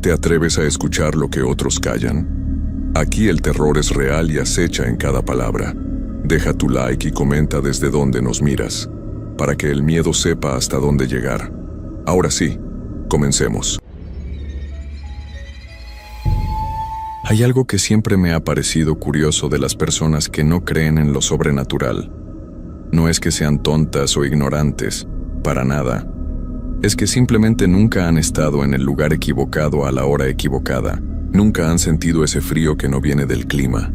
¿Te atreves a escuchar lo que otros callan? Aquí el terror es real y acecha en cada palabra. Deja tu like y comenta desde dónde nos miras, para que el miedo sepa hasta dónde llegar. Ahora sí, comencemos. Hay algo que siempre me ha parecido curioso de las personas que no creen en lo sobrenatural. No es que sean tontas o ignorantes, para nada. Es que simplemente nunca han estado en el lugar equivocado a la hora equivocada. Nunca han sentido ese frío que no viene del clima.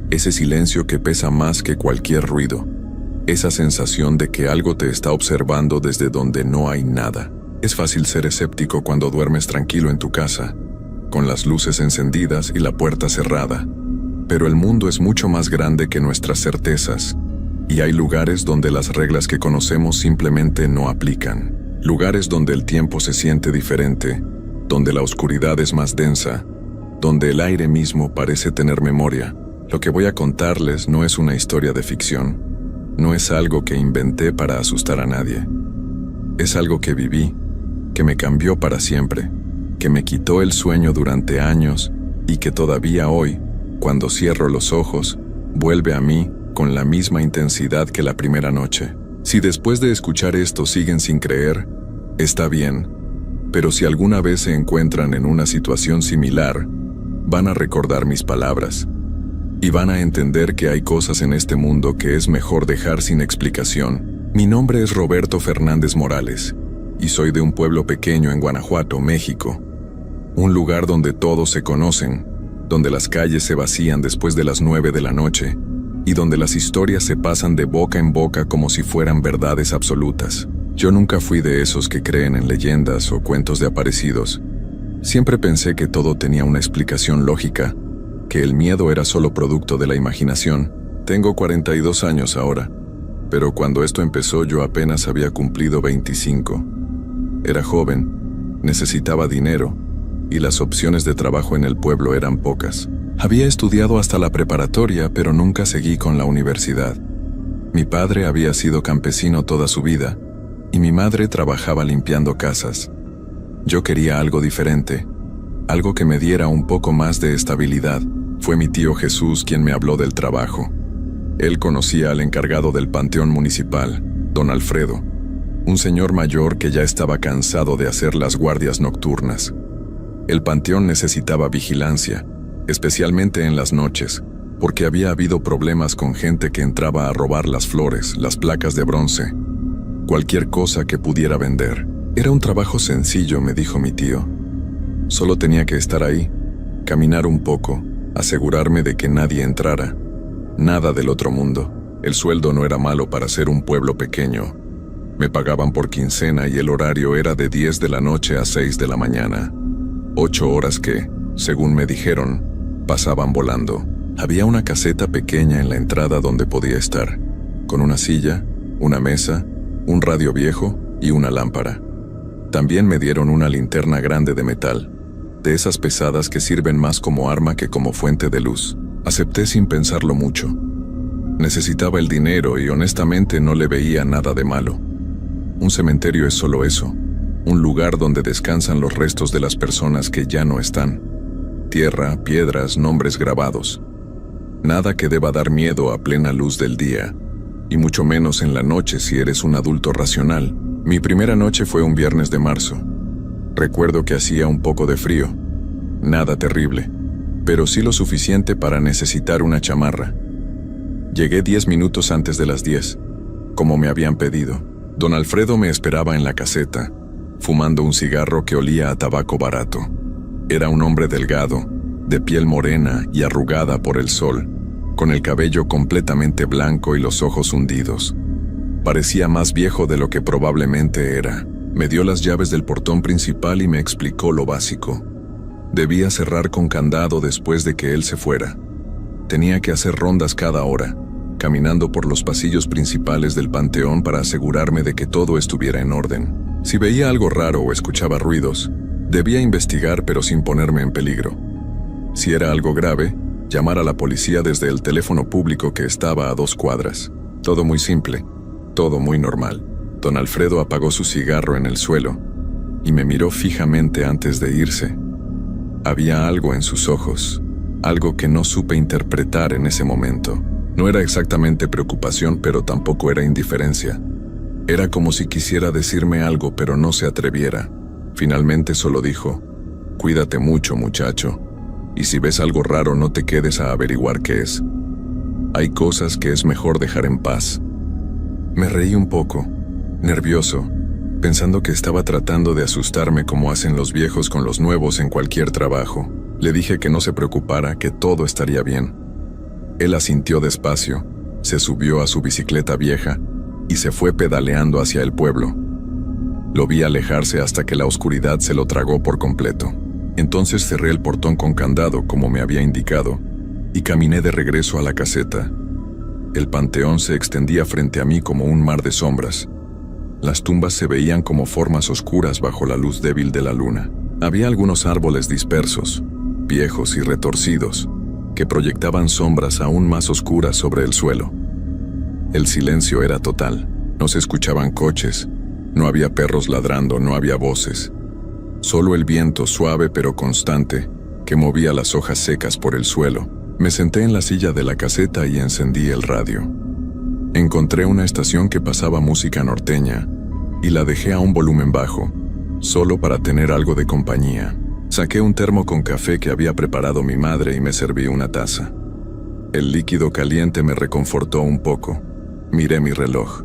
Ese silencio que pesa más que cualquier ruido. Esa sensación de que algo te está observando desde donde no hay nada. Es fácil ser escéptico cuando duermes tranquilo en tu casa, con las luces encendidas y la puerta cerrada. Pero el mundo es mucho más grande que nuestras certezas, y hay lugares donde las reglas que conocemos simplemente no aplican. Lugares donde el tiempo se siente diferente, donde la oscuridad es más densa, donde el aire mismo parece tener memoria. Lo que voy a contarles no es una historia de ficción, no es algo que inventé para asustar a nadie. Es algo que viví, que me cambió para siempre, que me quitó el sueño durante años y que todavía hoy, cuando cierro los ojos, vuelve a mí con la misma intensidad que la primera noche. Si después de escuchar esto siguen sin creer, está bien, pero si alguna vez se encuentran en una situación similar, van a recordar mis palabras y van a entender que hay cosas en este mundo que es mejor dejar sin explicación. Mi nombre es Roberto Fernández Morales y soy de un pueblo pequeño en Guanajuato, México. Un lugar donde todos se conocen, donde las calles se vacían después de las 9 de la noche y donde las historias se pasan de boca en boca como si fueran verdades absolutas. Yo nunca fui de esos que creen en leyendas o cuentos de aparecidos. Siempre pensé que todo tenía una explicación lógica, que el miedo era solo producto de la imaginación. Tengo 42 años ahora, pero cuando esto empezó yo apenas había cumplido 25. Era joven, necesitaba dinero, y las opciones de trabajo en el pueblo eran pocas. Había estudiado hasta la preparatoria, pero nunca seguí con la universidad. Mi padre había sido campesino toda su vida, y mi madre trabajaba limpiando casas. Yo quería algo diferente, algo que me diera un poco más de estabilidad. Fue mi tío Jesús quien me habló del trabajo. Él conocía al encargado del panteón municipal, don Alfredo, un señor mayor que ya estaba cansado de hacer las guardias nocturnas. El panteón necesitaba vigilancia, especialmente en las noches, porque había habido problemas con gente que entraba a robar las flores, las placas de bronce, cualquier cosa que pudiera vender. Era un trabajo sencillo, me dijo mi tío. Solo tenía que estar ahí, caminar un poco, asegurarme de que nadie entrara. Nada del otro mundo. El sueldo no era malo para ser un pueblo pequeño. Me pagaban por quincena y el horario era de 10 de la noche a 6 de la mañana. 8 horas que, según me dijeron, pasaban volando. Había una caseta pequeña en la entrada donde podía estar, con una silla, una mesa, un radio viejo y una lámpara. También me dieron una linterna grande de metal, de esas pesadas que sirven más como arma que como fuente de luz. Acepté sin pensarlo mucho. Necesitaba el dinero y honestamente no le veía nada de malo. Un cementerio es solo eso, un lugar donde descansan los restos de las personas que ya no están. Tierra, piedras, nombres grabados. Nada que deba dar miedo a plena luz del día, y mucho menos en la noche si eres un adulto racional. Mi primera noche fue un viernes de marzo. Recuerdo que hacía un poco de frío. Nada terrible, pero sí lo suficiente para necesitar una chamarra. Llegué 10 minutos antes de las 10, como me habían pedido. Don Alfredo me esperaba en la caseta, fumando un cigarro que olía a tabaco barato. Era un hombre delgado, de piel morena y arrugada por el sol, con el cabello completamente blanco y los ojos hundidos. Parecía más viejo de lo que probablemente era. Me dio las llaves del portón principal y me explicó lo básico. Debía cerrar con candado después de que él se fuera. Tenía que hacer rondas cada hora, caminando por los pasillos principales del panteón para asegurarme de que todo estuviera en orden. Si veía algo raro o escuchaba ruidos, debía investigar pero sin ponerme en peligro. Si era algo grave, llamar a la policía desde el teléfono público que estaba a 2 cuadras. Todo muy simple, todo muy normal. Don Alfredo apagó su cigarro en el suelo y me miró fijamente antes de irse. Había algo en sus ojos, algo que no supe interpretar en ese momento. No era exactamente preocupación, pero tampoco era indiferencia. Era como si quisiera decirme algo, pero no se atreviera. Finalmente solo dijo: «Cuídate mucho, muchacho, y si ves algo raro no te quedes a averiguar qué es. Hay cosas que es mejor dejar en paz». Me reí un poco, nervioso, pensando que estaba tratando de asustarme como hacen los viejos con los nuevos en cualquier trabajo. Le dije que no se preocupara, que todo estaría bien. Él asintió despacio, se subió a su bicicleta vieja y se fue pedaleando hacia el pueblo. Lo vi alejarse hasta que la oscuridad se lo tragó por completo. Entonces cerré el portón con candado como me había indicado y caminé de regreso a la caseta. El panteón se extendía frente a mí como un mar de sombras. Las tumbas se veían como formas oscuras bajo la luz débil de la luna. Había algunos árboles dispersos, viejos y retorcidos, que proyectaban sombras aún más oscuras sobre el suelo. El silencio era total. No se escuchaban coches, no había perros ladrando, no había voces. Solo el viento suave pero constante que movía las hojas secas por el suelo. Me senté en la silla de la caseta y encendí el radio. Encontré una estación que pasaba música norteña y la dejé a un volumen bajo, solo para tener algo de compañía. Saqué un termo con café que había preparado mi madre y me serví una taza. El líquido caliente me reconfortó un poco. Miré mi reloj.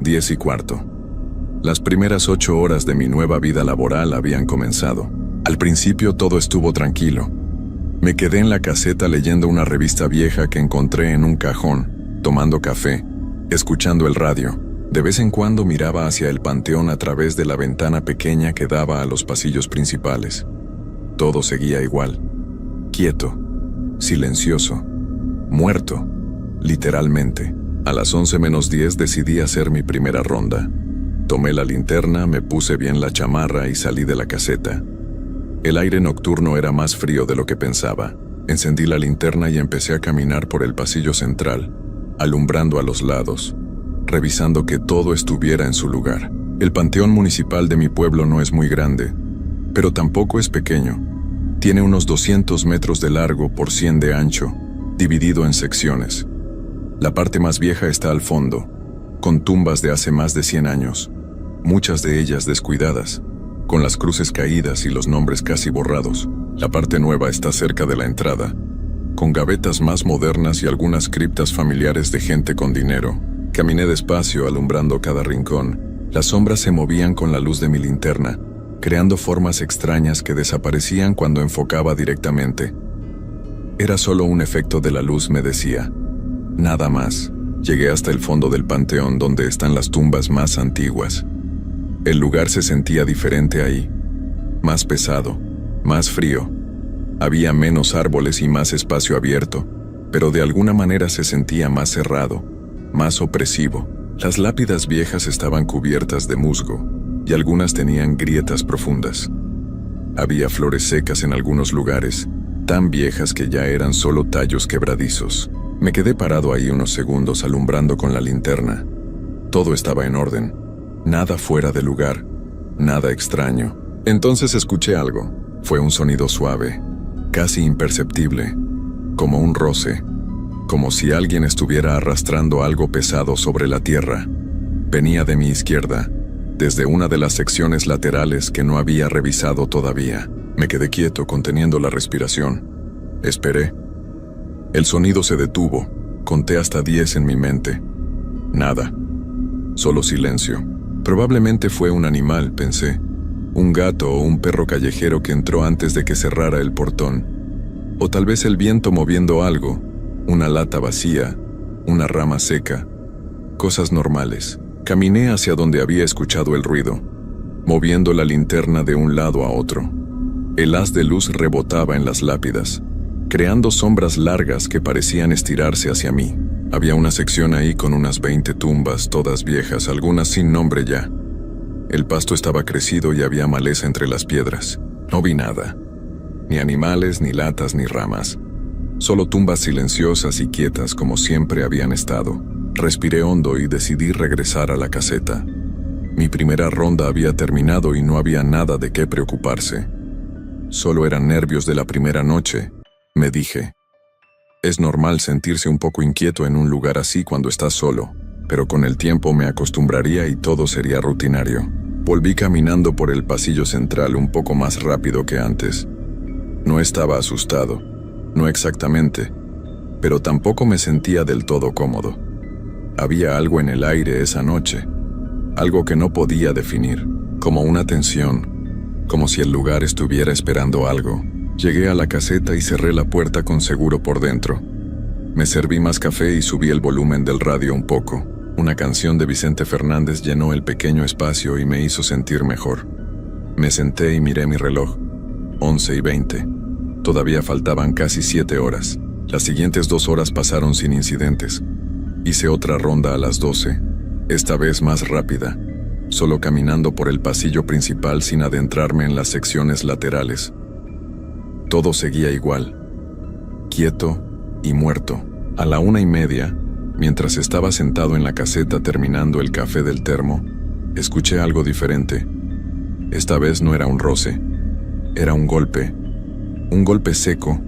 10:15. Las primeras 8 horas de mi nueva vida laboral habían comenzado. Al principio todo estuvo tranquilo. Me quedé en la caseta leyendo una revista vieja que encontré en un cajón, tomando café, escuchando el radio. De vez en cuando miraba hacia el panteón a través de la ventana pequeña que daba a los pasillos principales. Todo seguía igual. Quieto, silencioso, muerto, literalmente. A las 11:10 decidí hacer mi primera ronda. Tomé la linterna, me puse bien la chamarra y salí de la caseta. El aire nocturno era más frío de lo que pensaba. Encendí la linterna y empecé a caminar por el pasillo central, alumbrando a los lados, revisando que todo estuviera en su lugar. El panteón municipal de mi pueblo no es muy grande, pero tampoco es pequeño. Tiene unos 200 metros de largo por 100 de ancho, dividido en secciones. La parte más vieja está al fondo, con tumbas de hace más de 100 años, muchas de ellas descuidadas, con las cruces caídas y los nombres casi borrados. La parte nueva está cerca de la entrada, con gavetas más modernas y algunas criptas familiares de gente con dinero. Caminé despacio, alumbrando cada rincón. Las sombras se movían con la luz de mi linterna, creando formas extrañas que desaparecían cuando enfocaba directamente. Era solo un efecto de la luz, me decía. Nada más. Llegué hasta el fondo del panteón, donde están las tumbas más antiguas. El lugar se sentía diferente ahí, más pesado, más frío. Había menos árboles y más espacio abierto, pero de alguna manera se sentía más cerrado, más opresivo. Las lápidas viejas estaban cubiertas de musgo, y algunas tenían grietas profundas. Había flores secas en algunos lugares, tan viejas que ya eran solo tallos quebradizos. Me quedé parado ahí unos segundos alumbrando con la linterna. Todo estaba en orden. Nada fuera de lugar, nada extraño. Entonces escuché algo. Fue un sonido suave, casi imperceptible, como un roce, como si alguien estuviera arrastrando algo pesado sobre la tierra. Venía de mi izquierda, desde una de las secciones laterales que no había revisado todavía. Me quedé quieto, conteniendo la respiración. Esperé. El sonido se detuvo. Conté hasta 10 en mi mente. Nada. Solo silencio. Probablemente fue un animal, pensé. Un gato o un perro callejero que entró antes de que cerrara el portón. O tal vez el viento moviendo algo. Una lata vacía, una rama seca. Cosas normales. Caminé hacia donde había escuchado el ruido, moviendo la linterna de un lado a otro. El haz de luz rebotaba en las lápidas, creando sombras largas que parecían estirarse hacia mí. Había una sección ahí con unas 20 tumbas, todas viejas, algunas sin nombre ya. El pasto estaba crecido y había maleza entre las piedras. No vi nada. Ni animales, ni latas, ni ramas. Solo tumbas silenciosas y quietas como siempre habían estado. Respiré hondo y decidí regresar a la caseta. Mi primera ronda había terminado y no había nada de qué preocuparse. Solo eran nervios de la primera noche, me dije. Es normal sentirse un poco inquieto en un lugar así cuando estás solo, pero con el tiempo me acostumbraría y todo sería rutinario. Volví caminando por el pasillo central un poco más rápido que antes. No estaba asustado, no exactamente, pero tampoco me sentía del todo cómodo. Había algo en el aire esa noche, algo que no podía definir, como una tensión, como si el lugar estuviera esperando algo. Llegué a la caseta y cerré la puerta con seguro por dentro. Me serví más café y subí el volumen del radio un poco. Una canción de Vicente Fernández llenó el pequeño espacio y me hizo sentir mejor. Me senté y miré mi reloj. 11:20. Todavía faltaban casi 7 horas. Las siguientes 2 horas pasaron sin incidentes. Hice otra ronda a las 12, esta vez más rápida, solo caminando por el pasillo principal sin adentrarme en las secciones laterales. Todo seguía igual, quieto y muerto. A la 1:30, mientras estaba sentado en la caseta terminando el café del termo, escuché algo diferente. Esta vez no era un roce, era un golpe seco,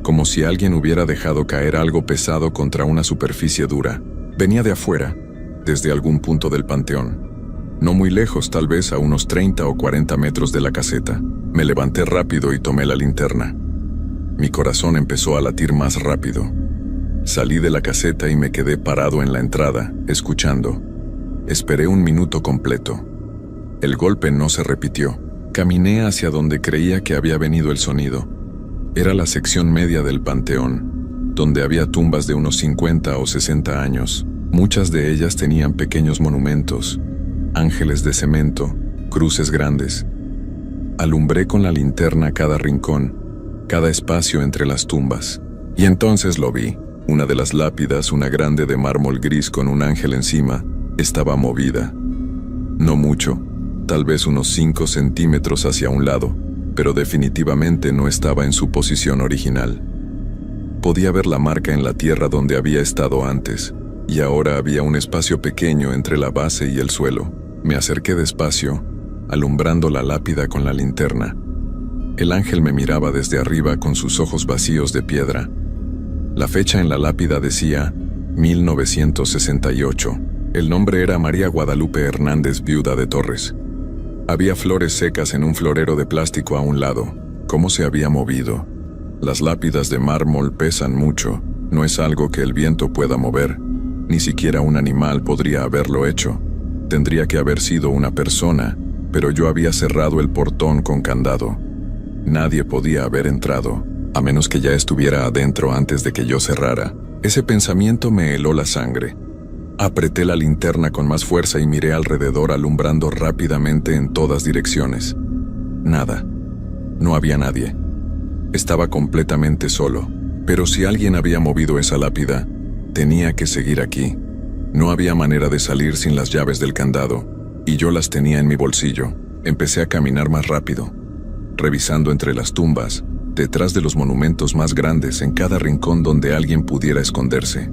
como si alguien hubiera dejado caer algo pesado contra una superficie dura. Venía de afuera, desde algún punto del panteón. No muy lejos, tal vez a unos 30 o 40 metros de la caseta. Me levanté rápido y tomé la linterna. Mi corazón empezó a latir más rápido. Salí de la caseta y me quedé parado en la entrada, escuchando. Esperé 1 minuto completo. El golpe no se repitió. Caminé hacia donde creía que había venido el sonido. Era la sección media del panteón, donde había tumbas de unos 50 o 60 años. Muchas de ellas tenían pequeños monumentos, ángeles de cemento, cruces grandes. Alumbré con la linterna cada rincón, cada espacio entre las tumbas. Y entonces lo vi. Una de las lápidas, una grande de mármol gris con un ángel encima, estaba movida. No mucho, tal vez unos 5 centímetros hacia un lado, pero definitivamente no estaba en su posición original. Podía ver la marca en la tierra donde había estado antes, y ahora había un espacio pequeño entre la base y el suelo. Me acerqué despacio, alumbrando la lápida con la linterna. El ángel me miraba desde arriba con sus ojos vacíos de piedra. La fecha en la lápida decía 1968. El nombre era María Guadalupe Hernández, viuda de Torres. Había flores secas en un florero de plástico a un lado. ¿Cómo se había movido? Las lápidas de mármol pesan mucho. No es algo que el viento pueda mover. Ni siquiera un animal podría haberlo hecho. Tendría que haber sido una persona, pero yo había cerrado el portón con candado. Nadie podía haber entrado, a menos que ya estuviera adentro antes de que yo cerrara. Ese pensamiento me heló la sangre. Apreté la linterna con más fuerza y miré alrededor, alumbrando rápidamente en todas direcciones. Nada. No había nadie. Estaba completamente solo. Pero si alguien había movido esa lápida, tenía que seguir aquí. No había manera de salir sin las llaves del candado, y yo las tenía en mi bolsillo. Empecé a caminar más rápido, revisando entre las tumbas, detrás de los monumentos más grandes, en cada rincón donde alguien pudiera esconderse.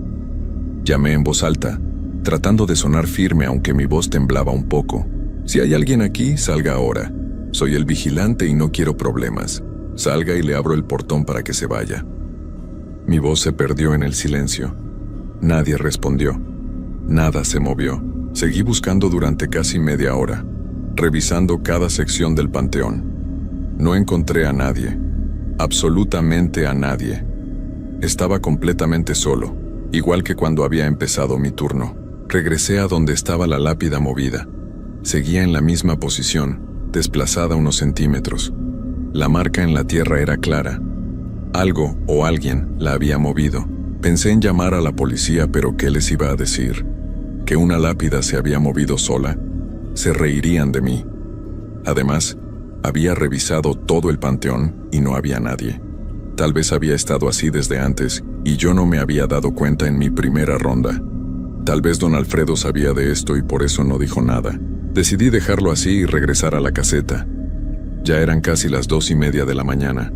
Llamé en voz alta, tratando de sonar firme aunque mi voz temblaba un poco. Si hay alguien aquí, salga ahora. Soy el vigilante y no quiero problemas. Salga y le abro el portón para que se vaya. Mi voz se perdió en el silencio. Nadie respondió. Nada se movió. Seguí buscando durante casi media hora, revisando cada sección del panteón. No encontré a nadie. Absolutamente a nadie. Estaba completamente solo, igual que cuando había empezado mi turno. Regresé a donde estaba la lápida movida. Seguía en la misma posición, desplazada unos centímetros. La marca en la tierra era clara. Algo o alguien la había movido. Pensé en llamar a la policía, pero ¿qué les iba a decir? ¿Que una lápida se había movido sola? Se reirían de mí. Además, había revisado todo el panteón y no había nadie. Tal vez había estado así desde antes y yo no me había dado cuenta en mi primera ronda. Tal vez don Alfredo sabía de esto y por eso no dijo nada. Decidí dejarlo así y regresar a la caseta. Ya eran casi las 2:30 de la mañana.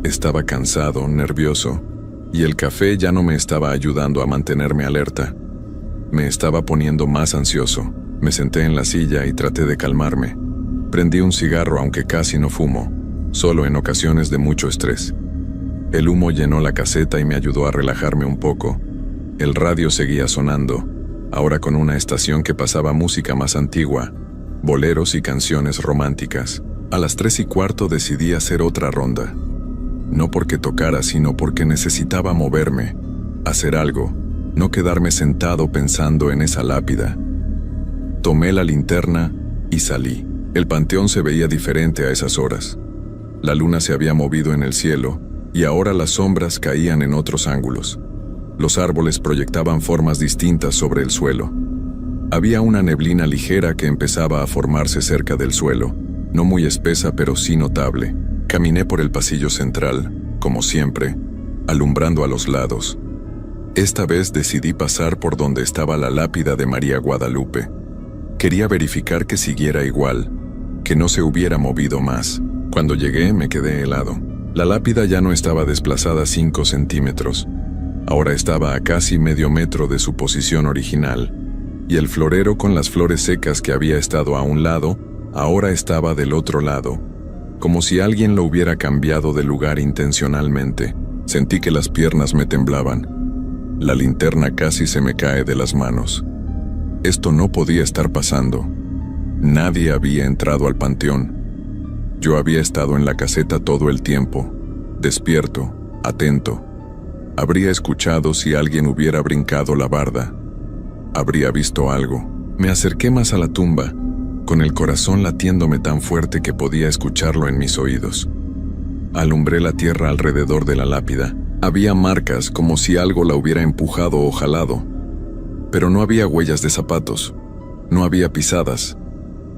Estaba cansado, nervioso, y el café ya no me estaba ayudando a mantenerme alerta. Me estaba poniendo más ansioso. Me senté en la silla y traté de calmarme. Prendí un cigarro, aunque casi no fumo. solo en ocasiones de mucho estrés. El humo llenó la caseta y me ayudó a relajarme un poco. El radio seguía sonando, ahora con una estación que pasaba música más antigua, boleros y canciones románticas. A las 3:15 decidí hacer otra ronda. No porque tocara, sino porque necesitaba moverme, hacer algo, no quedarme sentado pensando en esa lápida. Tomé la linterna y salí. El panteón se veía diferente a esas horas. La luna se había movido en el cielo y ahora las sombras caían en otros ángulos. Los árboles proyectaban formas distintas sobre el suelo. Había una neblina ligera que empezaba a formarse cerca del suelo, no muy espesa pero sí notable. Caminé por el pasillo central, como siempre, alumbrando a los lados. Esta vez decidí pasar por donde estaba la lápida de María Guadalupe. Quería verificar que siguiera igual, que no se hubiera movido más. Cuando llegué me quedé helado. La lápida ya no estaba desplazada 5 centímetros. Ahora estaba a casi medio metro de su posición original, y el florero con las flores secas que había estado a un lado, ahora estaba del otro lado, como si alguien lo hubiera cambiado de lugar intencionalmente. Sentí que las piernas me temblaban. La linterna casi se me cae de las manos. Esto no podía estar pasando. Nadie había entrado al panteón. Yo había estado en la caseta todo el tiempo, despierto, atento. Habría escuchado si alguien hubiera brincado la barda. Habría visto algo. Me acerqué más a la tumba, con el corazón latiéndome tan fuerte que podía escucharlo en mis oídos. Alumbré la tierra alrededor de la lápida. Había marcas como si algo la hubiera empujado o jalado. Pero no había huellas de zapatos. No había pisadas.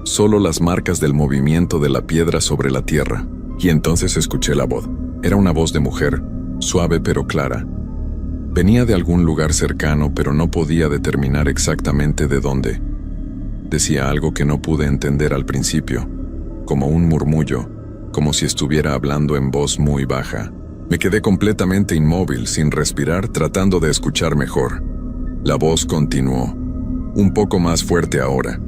Solo las marcas del movimiento de la piedra sobre la tierra. Y entonces escuché la voz. Era una voz de mujer, suave pero clara. Venía de algún lugar cercano, pero no podía determinar exactamente de dónde. Decía algo que no pude entender al principio, como un murmullo, como si estuviera hablando en voz muy baja. Me quedé completamente inmóvil, sin respirar, tratando de escuchar mejor. La voz continuó, un poco más fuerte ahora.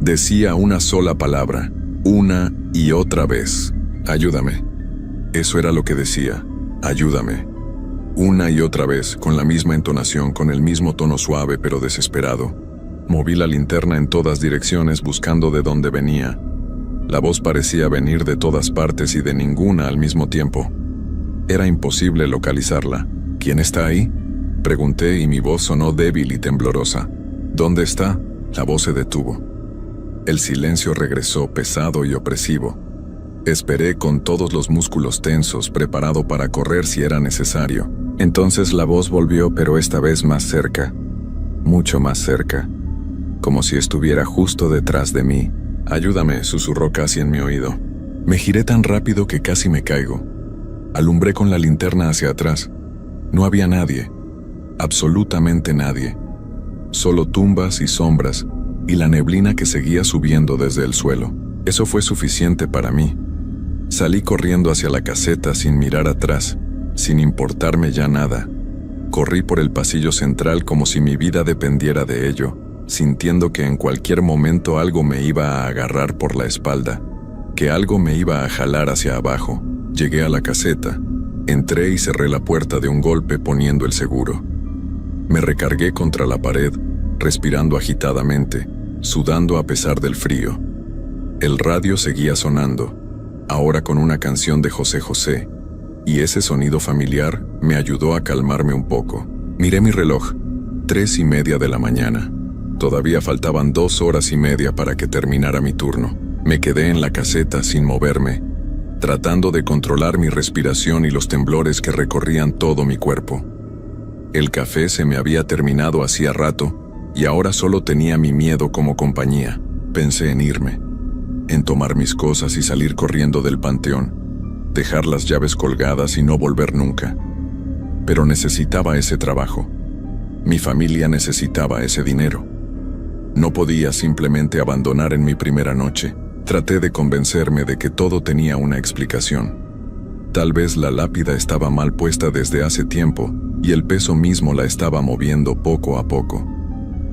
Decía una sola palabra, una y otra vez. Ayúdame. Eso era lo que decía. Ayúdame. Una y otra vez, con la misma entonación, con el mismo tono suave pero desesperado. Moví la linterna en todas direcciones buscando de dónde venía. La voz parecía venir de todas partes y de ninguna al mismo tiempo. Era imposible localizarla. ¿Quién está ahí?, pregunté y mi voz sonó débil y temblorosa. ¿Dónde está? La voz se detuvo. El silencio regresó pesado y opresivo. Esperé con todos los músculos tensos, preparado para correr si era necesario. Entonces la voz volvió, pero esta vez más cerca, mucho más cerca, como si estuviera justo detrás de mí. Ayúdame, susurró casi en mi oído. Me giré tan rápido que casi me caigo. Alumbré con la linterna hacia atrás. No había nadie, absolutamente nadie. Solo tumbas y sombras, y la neblina que seguía subiendo desde el suelo. Eso fue suficiente para mí. Salí corriendo hacia la caseta sin mirar atrás, sin importarme ya nada. Corrí por el pasillo central como si mi vida dependiera de ello, sintiendo que en cualquier momento algo me iba a agarrar por la espalda, que algo me iba a jalar hacia abajo. Llegué a la caseta, entré y cerré la puerta de un golpe poniendo el seguro. Me recargué contra la pared, respirando agitadamente, sudando a pesar del frío. El radio seguía sonando, ahora con una canción de José José, y ese sonido familiar me ayudó a calmarme un poco. Miré mi reloj, 3:30 de la mañana. Todavía faltaban 2 horas y media para que terminara mi turno. Me quedé en la caseta sin moverme, tratando de controlar mi respiración y los temblores que recorrían todo mi cuerpo. El café se me había terminado hacía rato, y ahora solo tenía mi miedo como compañía. Pensé en irme, en tomar mis cosas y salir corriendo del panteón, dejar las llaves colgadas y no volver nunca. Pero necesitaba ese trabajo. Mi familia necesitaba ese dinero. No podía simplemente abandonar en mi primera noche. Traté de convencerme de que todo tenía una explicación. Tal vez la lápida estaba mal puesta desde hace tiempo y el peso mismo la estaba moviendo poco a poco.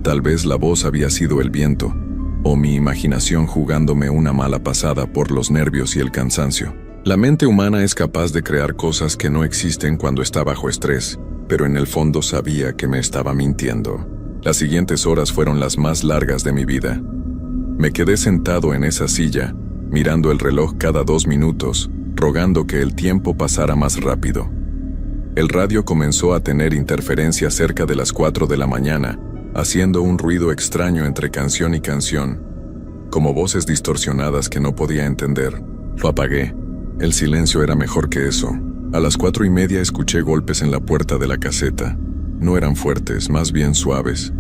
Tal vez la voz había sido el viento, o mi imaginación jugándome una mala pasada por los nervios y el cansancio. La mente humana es capaz de crear cosas que no existen cuando está bajo estrés, pero en el fondo sabía que me estaba mintiendo. Las siguientes horas fueron las más largas de mi vida. Me quedé sentado en esa silla, mirando el reloj cada 2 minutos, rogando que el tiempo pasara más rápido. El radio comenzó a tener interferencia cerca de las 4 de la mañana, haciendo un ruido extraño entre canción y canción, como voces distorsionadas que no podía entender. Lo apagué. El silencio era mejor que eso. A las 4:30 escuché golpes en la puerta de la caseta. No eran fuertes, más bien suaves,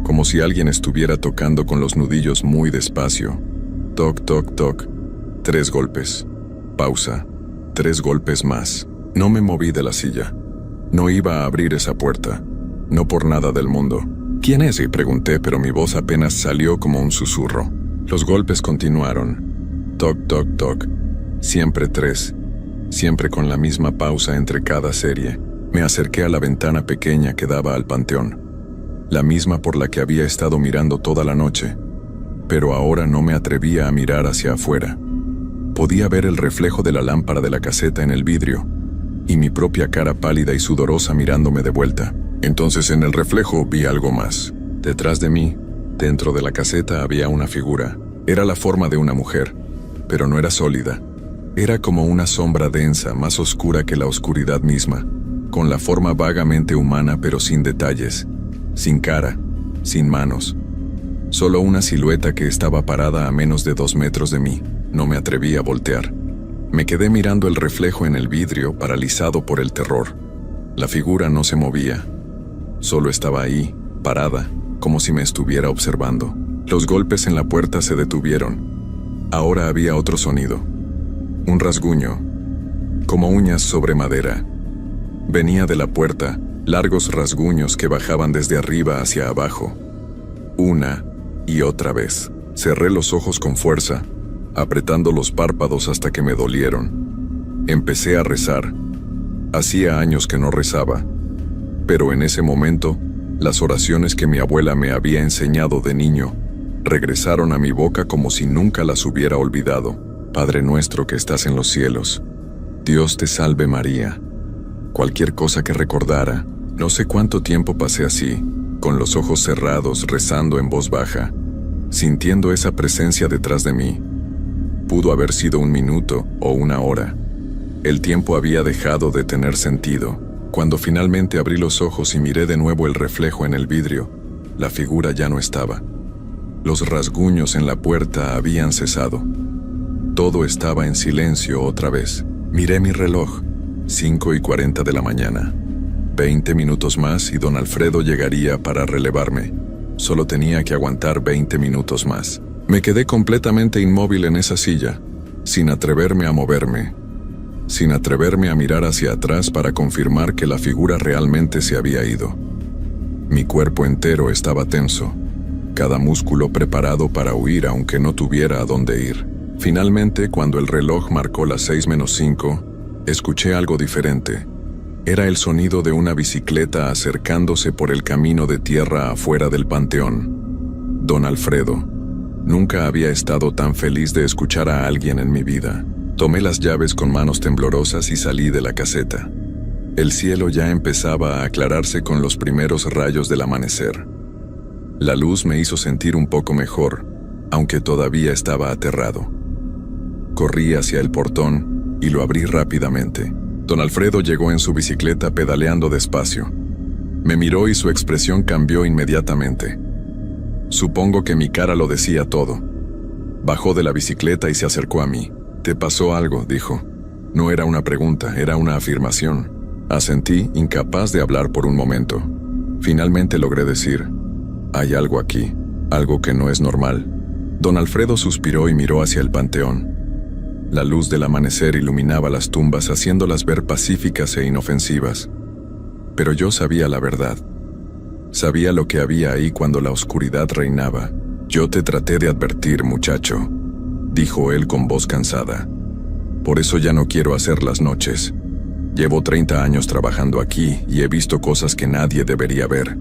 como si alguien estuviera tocando con los nudillos muy despacio. Toc, toc, toc. 3 golpes. Pausa. 3 golpes más. No me moví de la silla. No iba a abrir esa puerta. No por nada del mundo. ¿Quién es? Y pregunté, pero mi voz apenas salió como un susurro. Los golpes continuaron. Toc, toc, toc. Siempre 3. Siempre con la misma pausa entre cada serie. Me acerqué a la ventana pequeña que daba al panteón. La misma por la que había estado mirando toda la noche. Pero ahora no me atrevía a mirar hacia afuera. Podía ver el reflejo de la lámpara de la caseta en el vidrio, y mi propia cara pálida y sudorosa mirándome de vuelta. Entonces en el reflejo vi algo más. Detrás de mí, dentro de la caseta, había una figura. Era la forma de una mujer, pero no era sólida. Era como una sombra densa, más oscura que la oscuridad misma, con la forma vagamente humana pero sin detalles, sin cara, sin manos. Solo una silueta que estaba parada a menos de 2 metros de mí. No me atreví a voltear. Me quedé mirando el reflejo en el vidrio, paralizado por el terror. La figura no se movía. Solo estaba ahí, parada, como si me estuviera observando. Los golpes en la puerta se detuvieron. Ahora había otro sonido. Un rasguño, como uñas sobre madera. Venía de la puerta, largos rasguños que bajaban desde arriba hacia abajo. Una y otra vez. Cerré los ojos con fuerza, apretando los párpados hasta que me dolieron. Empecé a rezar. Hacía años que no rezaba, pero en ese momento, las oraciones que mi abuela me había enseñado de niño regresaron a mi boca como si nunca las hubiera olvidado. Padre nuestro que estás en los cielos, Dios te salve María. Cualquier cosa que recordara. No sé cuánto tiempo pasé así, con los ojos cerrados, rezando en voz baja, sintiendo esa presencia detrás de mí. Pudo haber sido 1 minuto o 1 hora. El tiempo había dejado de tener sentido. Cuando finalmente abrí los ojos y miré de nuevo el reflejo en el vidrio, la figura ya no estaba. Los rasguños en la puerta habían cesado. Todo estaba en silencio otra vez. Miré mi reloj. 5:40 de la mañana. 20 minutos más y don Alfredo llegaría para relevarme. Solo tenía que aguantar 20 minutos más. Me quedé completamente inmóvil en esa silla, sin atreverme a moverme, sin atreverme a mirar hacia atrás para confirmar que la figura realmente se había ido. Mi cuerpo entero estaba tenso, cada músculo preparado para huir aunque no tuviera a dónde ir. Finalmente, cuando el reloj marcó las 6:05, escuché algo diferente. Era el sonido de una bicicleta acercándose por el camino de tierra afuera del panteón. Don Alfredo. Nunca había estado tan feliz de escuchar a alguien en mi vida. Tomé las llaves con manos temblorosas y salí de la caseta. El cielo ya empezaba a aclararse con los primeros rayos del amanecer. La luz me hizo sentir un poco mejor, aunque todavía estaba aterrado. Corrí hacia el portón y lo abrí rápidamente. Don Alfredo llegó en su bicicleta pedaleando despacio. Me miró y su expresión cambió inmediatamente. Supongo que mi cara lo decía todo. Bajó de la bicicleta y se acercó a mí. «¿Te pasó algo?», dijo. No era una pregunta, era una afirmación. Asentí, incapaz de hablar por un momento. Finalmente logré decir: «Hay algo aquí, algo que no es normal». Don Alfredo suspiró y miró hacia el panteón. La luz del amanecer iluminaba las tumbas, haciéndolas ver pacíficas e inofensivas. Pero yo sabía la verdad. Sabía lo que había ahí cuando la oscuridad reinaba. «Yo te traté de advertir, muchacho», dijo él con voz cansada. «Por eso ya no quiero hacer las noches. Llevo 30 años trabajando aquí y he visto cosas que nadie debería ver.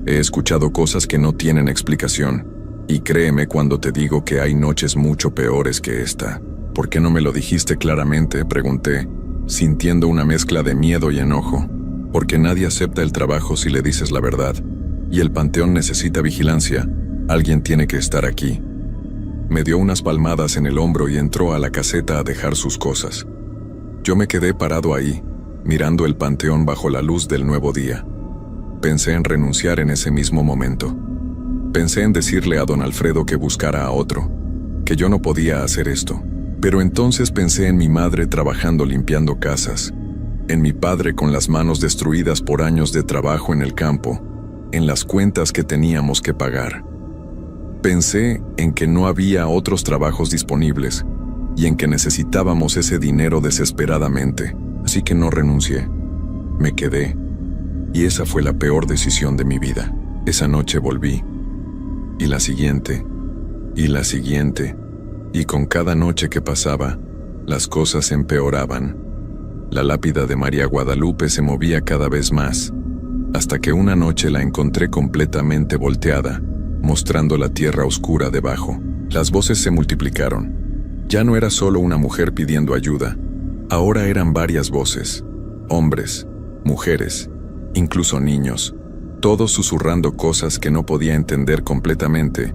He escuchado cosas que no tienen explicación, y créeme cuando te digo que hay noches mucho peores que esta. ¿Por qué no me lo dijiste claramente?, pregunté, sintiendo una mezcla de miedo y enojo. Porque nadie acepta el trabajo si le dices la verdad. Y el panteón necesita vigilancia. Alguien tiene que estar aquí. Me dio unas palmadas en el hombro y entró a la caseta a dejar sus cosas. Yo me quedé parado ahí, mirando el panteón bajo la luz del nuevo día. Pensé en renunciar en ese mismo momento. Pensé en decirle a don Alfredo que buscara a otro, que yo no podía hacer esto. Pero entonces pensé en mi madre trabajando limpiando casas, en mi padre con las manos destruidas por años de trabajo en el campo, en las cuentas que teníamos que pagar. Pensé en que no había otros trabajos disponibles y en que necesitábamos ese dinero desesperadamente, así que no renuncié. Me quedé, y esa fue la peor decisión de mi vida. Esa noche volví, y la siguiente, y con cada noche que pasaba, las cosas empeoraban. La lápida de María Guadalupe se movía cada vez más, hasta que una noche la encontré completamente volteada, mostrando la tierra oscura debajo. Las voces se multiplicaron. Ya no era solo una mujer pidiendo ayuda, ahora eran varias voces, hombres, mujeres, incluso niños, todos susurrando cosas que no podía entender completamente,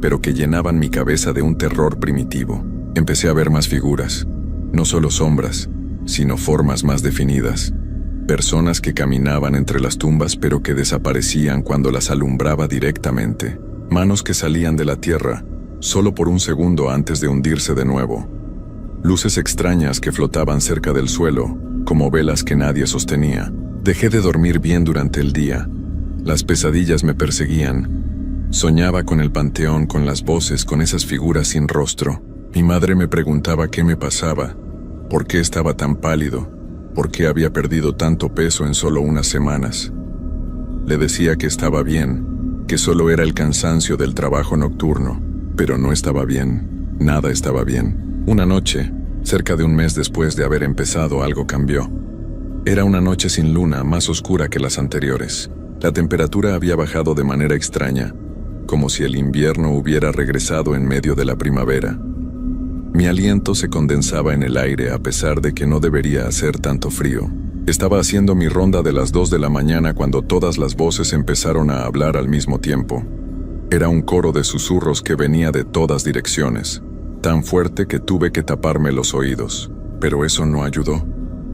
pero que llenaban mi cabeza de un terror primitivo. Empecé a ver más figuras, no solo sombras, sino formas más definidas. Personas que caminaban entre las tumbas pero que desaparecían cuando las alumbraba directamente. Manos que salían de la tierra, solo por un segundo antes de hundirse de nuevo. Luces extrañas que flotaban cerca del suelo, como velas que nadie sostenía. Dejé de dormir bien durante el día. Las pesadillas me perseguían. Soñaba con el panteón, con las voces, con esas figuras sin rostro. Mi madre me preguntaba qué me pasaba, por qué estaba tan pálido, por qué había perdido tanto peso en solo unas semanas. Le decía que estaba bien, que solo era el cansancio del trabajo nocturno, pero no estaba bien, nada estaba bien. Una noche, cerca de un mes después de haber empezado, algo cambió. Era una noche sin luna, más oscura que las anteriores. La temperatura había bajado de manera extraña, como si el invierno hubiera regresado en medio de la primavera. Mi aliento se condensaba en el aire a pesar de que no debería hacer tanto frío. Estaba haciendo mi ronda de las 2 de la mañana cuando todas las voces empezaron a hablar al mismo tiempo. Era un coro de susurros que venía de todas direcciones, tan fuerte que tuve que taparme los oídos. Pero eso no ayudó.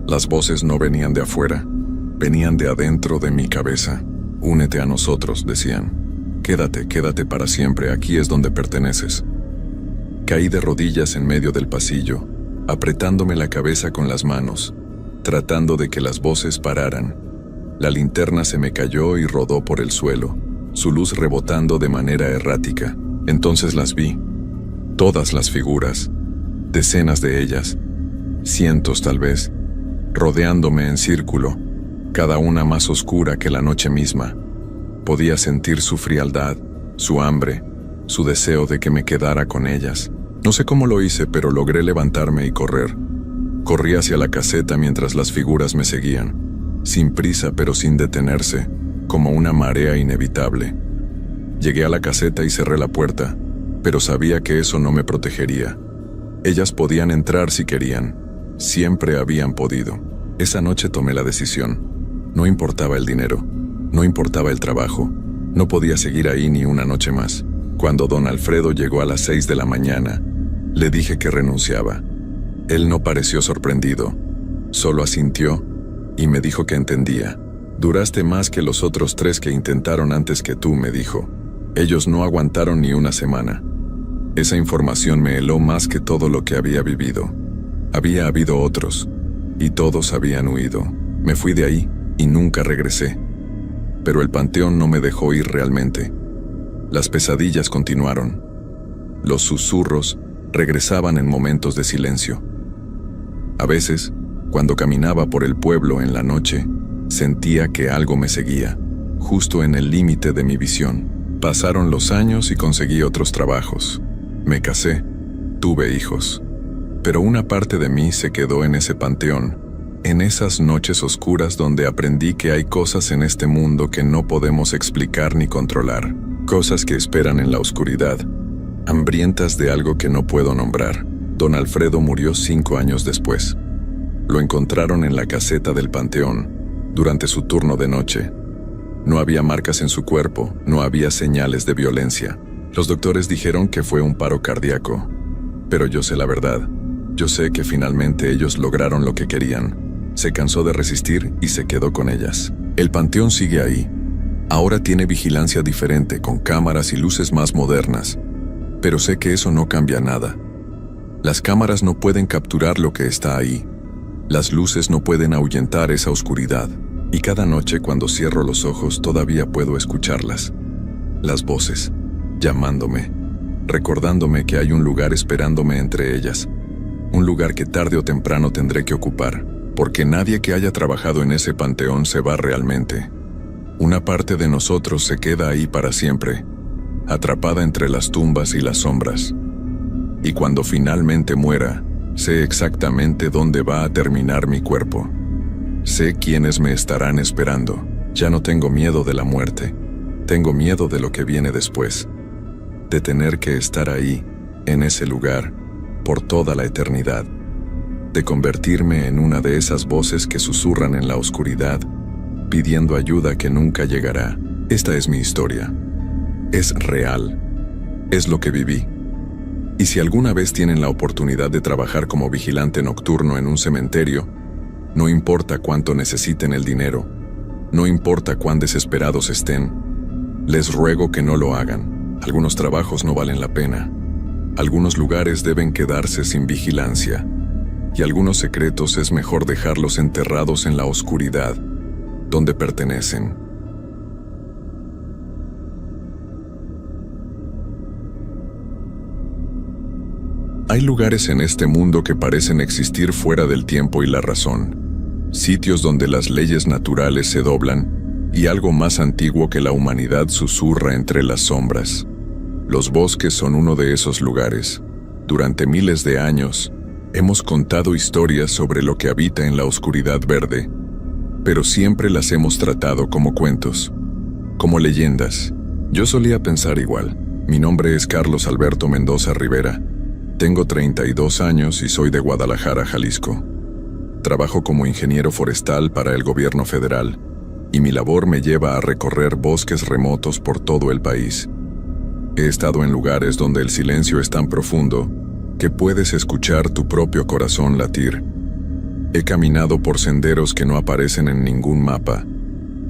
Las voces no venían de afuera, venían de adentro de mi cabeza. «Únete a nosotros», decían. Quédate para siempre, aquí es donde perteneces». Caí de rodillas en medio del pasillo, apretándome la cabeza con las manos, tratando de que las voces pararan. La linterna se me cayó y rodó por el suelo, su luz rebotando de manera errática. Entonces las vi, todas las figuras, decenas de ellas, cientos tal vez, rodeándome en círculo, cada una más oscura que la noche misma. Podía sentir su frialdad, su hambre, su deseo de que me quedara con ellas. No sé cómo lo hice, pero logré levantarme y correr. Corrí hacia la caseta mientras las figuras me seguían, sin prisa pero sin detenerse, como una marea inevitable. Llegué a la caseta y cerré la puerta, pero sabía que eso no me protegería. Ellas podían entrar si querían, siempre habían podido. Esa noche tomé la decisión. No importaba el dinero, no importaba el trabajo, no podía seguir ahí ni una noche más. Cuando don Alfredo llegó a las 6 de la mañana, le dije que renunciaba. Él no pareció sorprendido, solo asintió y me dijo que entendía. «Duraste más que los otros 3 que intentaron antes que tú», me dijo. «Ellos no aguantaron ni una semana». Esa información me heló más que todo lo que había vivido. Había habido otros, y todos habían huido. Me fui de ahí y nunca regresé. Pero el panteón no me dejó ir realmente. Las pesadillas continuaron. Los susurros regresaban en momentos de silencio. A veces, cuando caminaba por el pueblo en la noche, sentía que algo me seguía, justo en el límite de mi visión. Pasaron los años y conseguí otros trabajos. Me casé, tuve hijos. Pero una parte de mí se quedó en ese panteón, en esas noches oscuras donde aprendí que hay cosas en este mundo que no podemos explicar ni controlar. Cosas que esperan en la oscuridad, hambrientas de algo que no puedo nombrar. Don Alfredo murió 5 años después. Lo encontraron en la caseta del panteón, durante su turno de noche. No había marcas en su cuerpo, no había señales de violencia. Los doctores dijeron que fue un paro cardíaco. Pero yo sé la verdad. Yo sé que finalmente ellos lograron lo que querían. Se cansó de resistir y se quedó con ellas. El panteón sigue ahí. Ahora tiene vigilancia diferente, con cámaras y luces más modernas. Pero sé que eso no cambia nada. Las cámaras no pueden capturar lo que está ahí. Las luces no pueden ahuyentar esa oscuridad. Y cada noche cuando cierro los ojos todavía puedo escucharlas. Las voces, llamándome, recordándome que hay un lugar esperándome entre ellas. Un lugar que tarde o temprano tendré que ocupar, porque nadie que haya trabajado en ese panteón se va realmente. Una parte de nosotros se queda ahí para siempre, atrapada entre las tumbas y las sombras. Y cuando finalmente muera, sé exactamente dónde va a terminar mi cuerpo. Sé quiénes me estarán esperando. Ya no tengo miedo de la muerte. Tengo miedo de lo que viene después. De tener que estar ahí, en ese lugar, por toda la eternidad. De convertirme en una de esas voces que susurran en la oscuridad, pidiendo ayuda que nunca llegará. Esta es mi historia. Es real. Es lo que viví. Y si alguna vez tienen la oportunidad de trabajar como vigilante nocturno en un cementerio, no importa cuánto necesiten el dinero, no importa cuán desesperados estén, les ruego que no lo hagan. Algunos trabajos no valen la pena. Algunos lugares deben quedarse sin vigilancia. Y algunos secretos es mejor dejarlos enterrados en la oscuridad, donde pertenecen. Hay lugares en este mundo que parecen existir fuera del tiempo y la razón. Sitios donde las leyes naturales se doblan y algo más antiguo que la humanidad susurra entre las sombras. Los bosques son uno de esos lugares. Durante miles de años, hemos contado historias sobre lo que habita en la oscuridad verde, pero siempre las hemos tratado como cuentos, como leyendas. Yo solía pensar igual. Mi nombre es Carlos Alberto Mendoza Rivera. Tengo 32 años y soy de Guadalajara, Jalisco. Trabajo como ingeniero forestal para el gobierno federal, y mi labor me lleva a recorrer bosques remotos por todo el país. He estado en lugares donde el silencio es tan profundo que puedes escuchar tu propio corazón latir. He caminado por senderos que no aparecen en ningún mapa.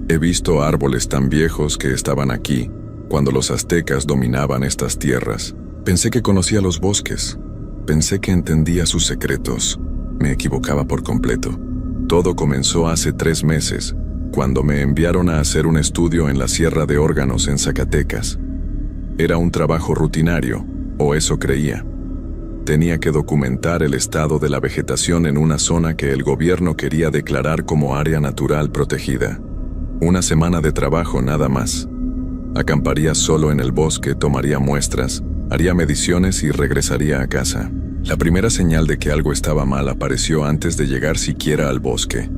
He visto árboles tan viejos que estaban aquí cuando los aztecas dominaban estas tierras. Pensé que conocía los bosques. Pensé que entendía sus secretos. Me equivocaba por completo. Todo comenzó hace 3 meses, cuando me enviaron a hacer un estudio en la Sierra de Órganos en Zacatecas. Era un trabajo rutinario, o eso creía. Tenía que documentar el estado de la vegetación en una zona que el gobierno quería declarar como área natural protegida. Una semana de trabajo nada más. Acamparía solo en el bosque, tomaría muestras, haría mediciones y regresaría a casa. La primera señal de que algo estaba mal apareció antes de llegar siquiera al bosque.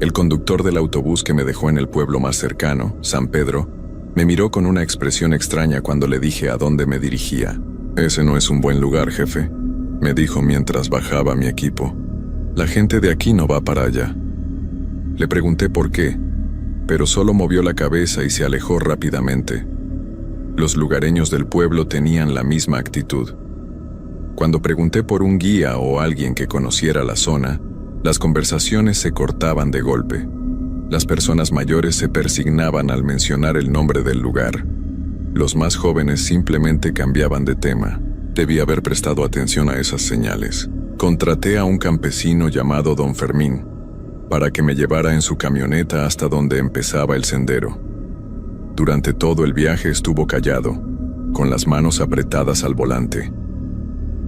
El conductor del autobús que me dejó en el pueblo más cercano, San Pedro, me miró con una expresión extraña cuando le dije a dónde me dirigía. «Ese no es un buen lugar, jefe», me dijo mientras bajaba mi equipo. «La gente de aquí no va para allá». Le pregunté por qué, pero solo movió la cabeza y se alejó rápidamente. Los lugareños del pueblo tenían la misma actitud. Cuando pregunté por un guía o alguien que conociera la zona, las conversaciones se cortaban de golpe. Las personas mayores se persignaban al mencionar el nombre del lugar. Los más jóvenes simplemente cambiaban de tema. Debí haber prestado atención a esas señales. Contraté a un campesino llamado Don Fermín para que me llevara en su camioneta hasta donde empezaba el sendero. Durante todo el viaje estuvo callado, con las manos apretadas al volante.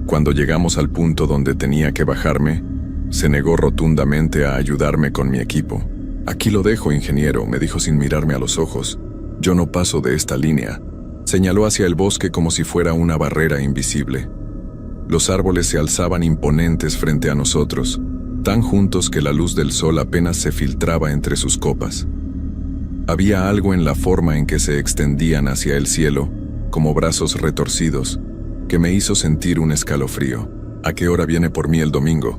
Cuando llegamos al punto donde tenía que bajarme, se negó rotundamente a ayudarme con mi equipo. «Aquí lo dejo, ingeniero», me dijo sin mirarme a los ojos. «Yo no paso de esta línea». Señaló hacia el bosque como si fuera una barrera invisible. Los árboles se alzaban imponentes frente a nosotros, tan juntos que la luz del sol apenas se filtraba entre sus copas. Había algo en la forma en que se extendían hacia el cielo, como brazos retorcidos, que me hizo sentir un escalofrío. ¿A qué hora viene por mí el domingo?,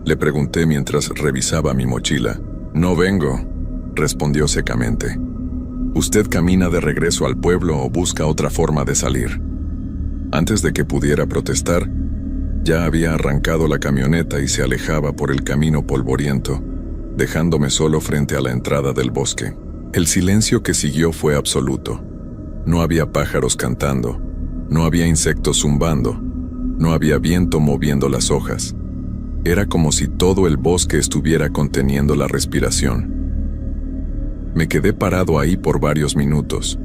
le pregunté mientras revisaba mi mochila. No vengo, respondió secamente. ¿Usted camina de regreso al pueblo o busca otra forma de salir? Antes de que pudiera protestar, ya había arrancado la camioneta y se alejaba por el camino polvoriento, dejándome solo frente a la entrada del bosque. El silencio que siguió fue absoluto. No había pájaros cantando, no había insectos zumbando, no había viento moviendo las hojas. Era como si todo el bosque estuviera conteniendo la respiración. Me quedé parado ahí por varios minutos,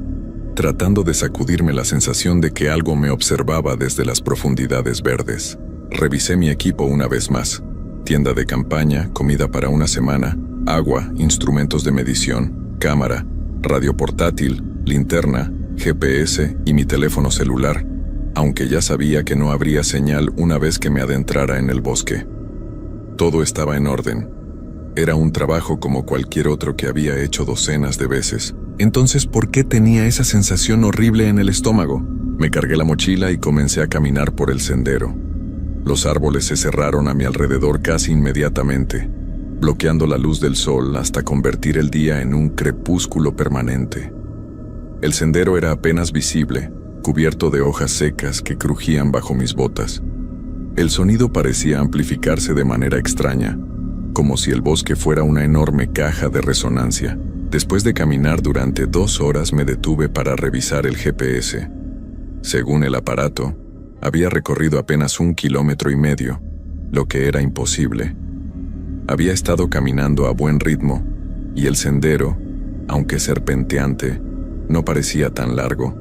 tratando de sacudirme la sensación de que algo me observaba desde las profundidades verdes. Revisé mi equipo una vez más: tienda de campaña, comida para una semana, agua, instrumentos de medición, cámara, radio portátil, linterna, GPS y mi teléfono celular, aunque ya sabía que no habría señal una vez que me adentrara en el bosque. Todo estaba en orden. Era un trabajo como cualquier otro que había hecho docenas de veces. Entonces, ¿por qué tenía esa sensación horrible en el estómago? Me cargué la mochila y comencé a caminar por el sendero. Los árboles se cerraron a mi alrededor casi inmediatamente, bloqueando la luz del sol hasta convertir el día en un crepúsculo permanente. El sendero era apenas visible, cubierto de hojas secas que crujían bajo mis botas. El sonido parecía amplificarse de manera extraña, como si el bosque fuera una enorme caja de resonancia. Después de caminar durante 2 horas me detuve para revisar el GPS. Según el aparato, había recorrido apenas 1,5 kilómetros, lo que era imposible. Había estado caminando a buen ritmo, y el sendero, aunque serpenteante, no parecía tan largo.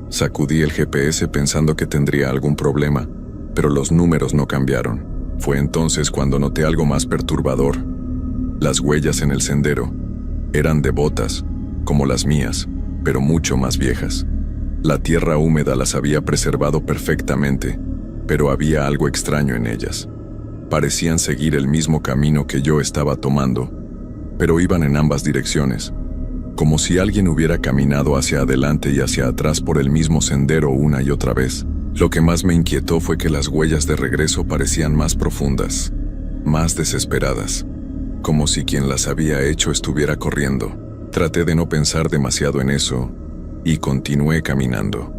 Sacudí el GPS pensando que tendría algún problema, pero los números no cambiaron. Fue entonces cuando noté algo más perturbador. Las huellas en el sendero eran de botas, como las mías, pero mucho más viejas. La tierra húmeda las había preservado perfectamente, pero había algo extraño en ellas. Parecían seguir el mismo camino que yo estaba tomando, pero iban en ambas direcciones, como si alguien hubiera caminado hacia adelante y hacia atrás por el mismo sendero una y otra vez. Lo que más me inquietó fue que las huellas de regreso parecían más profundas, más desesperadas, como si quien las había hecho estuviera corriendo. Traté de no pensar demasiado en eso y continué caminando.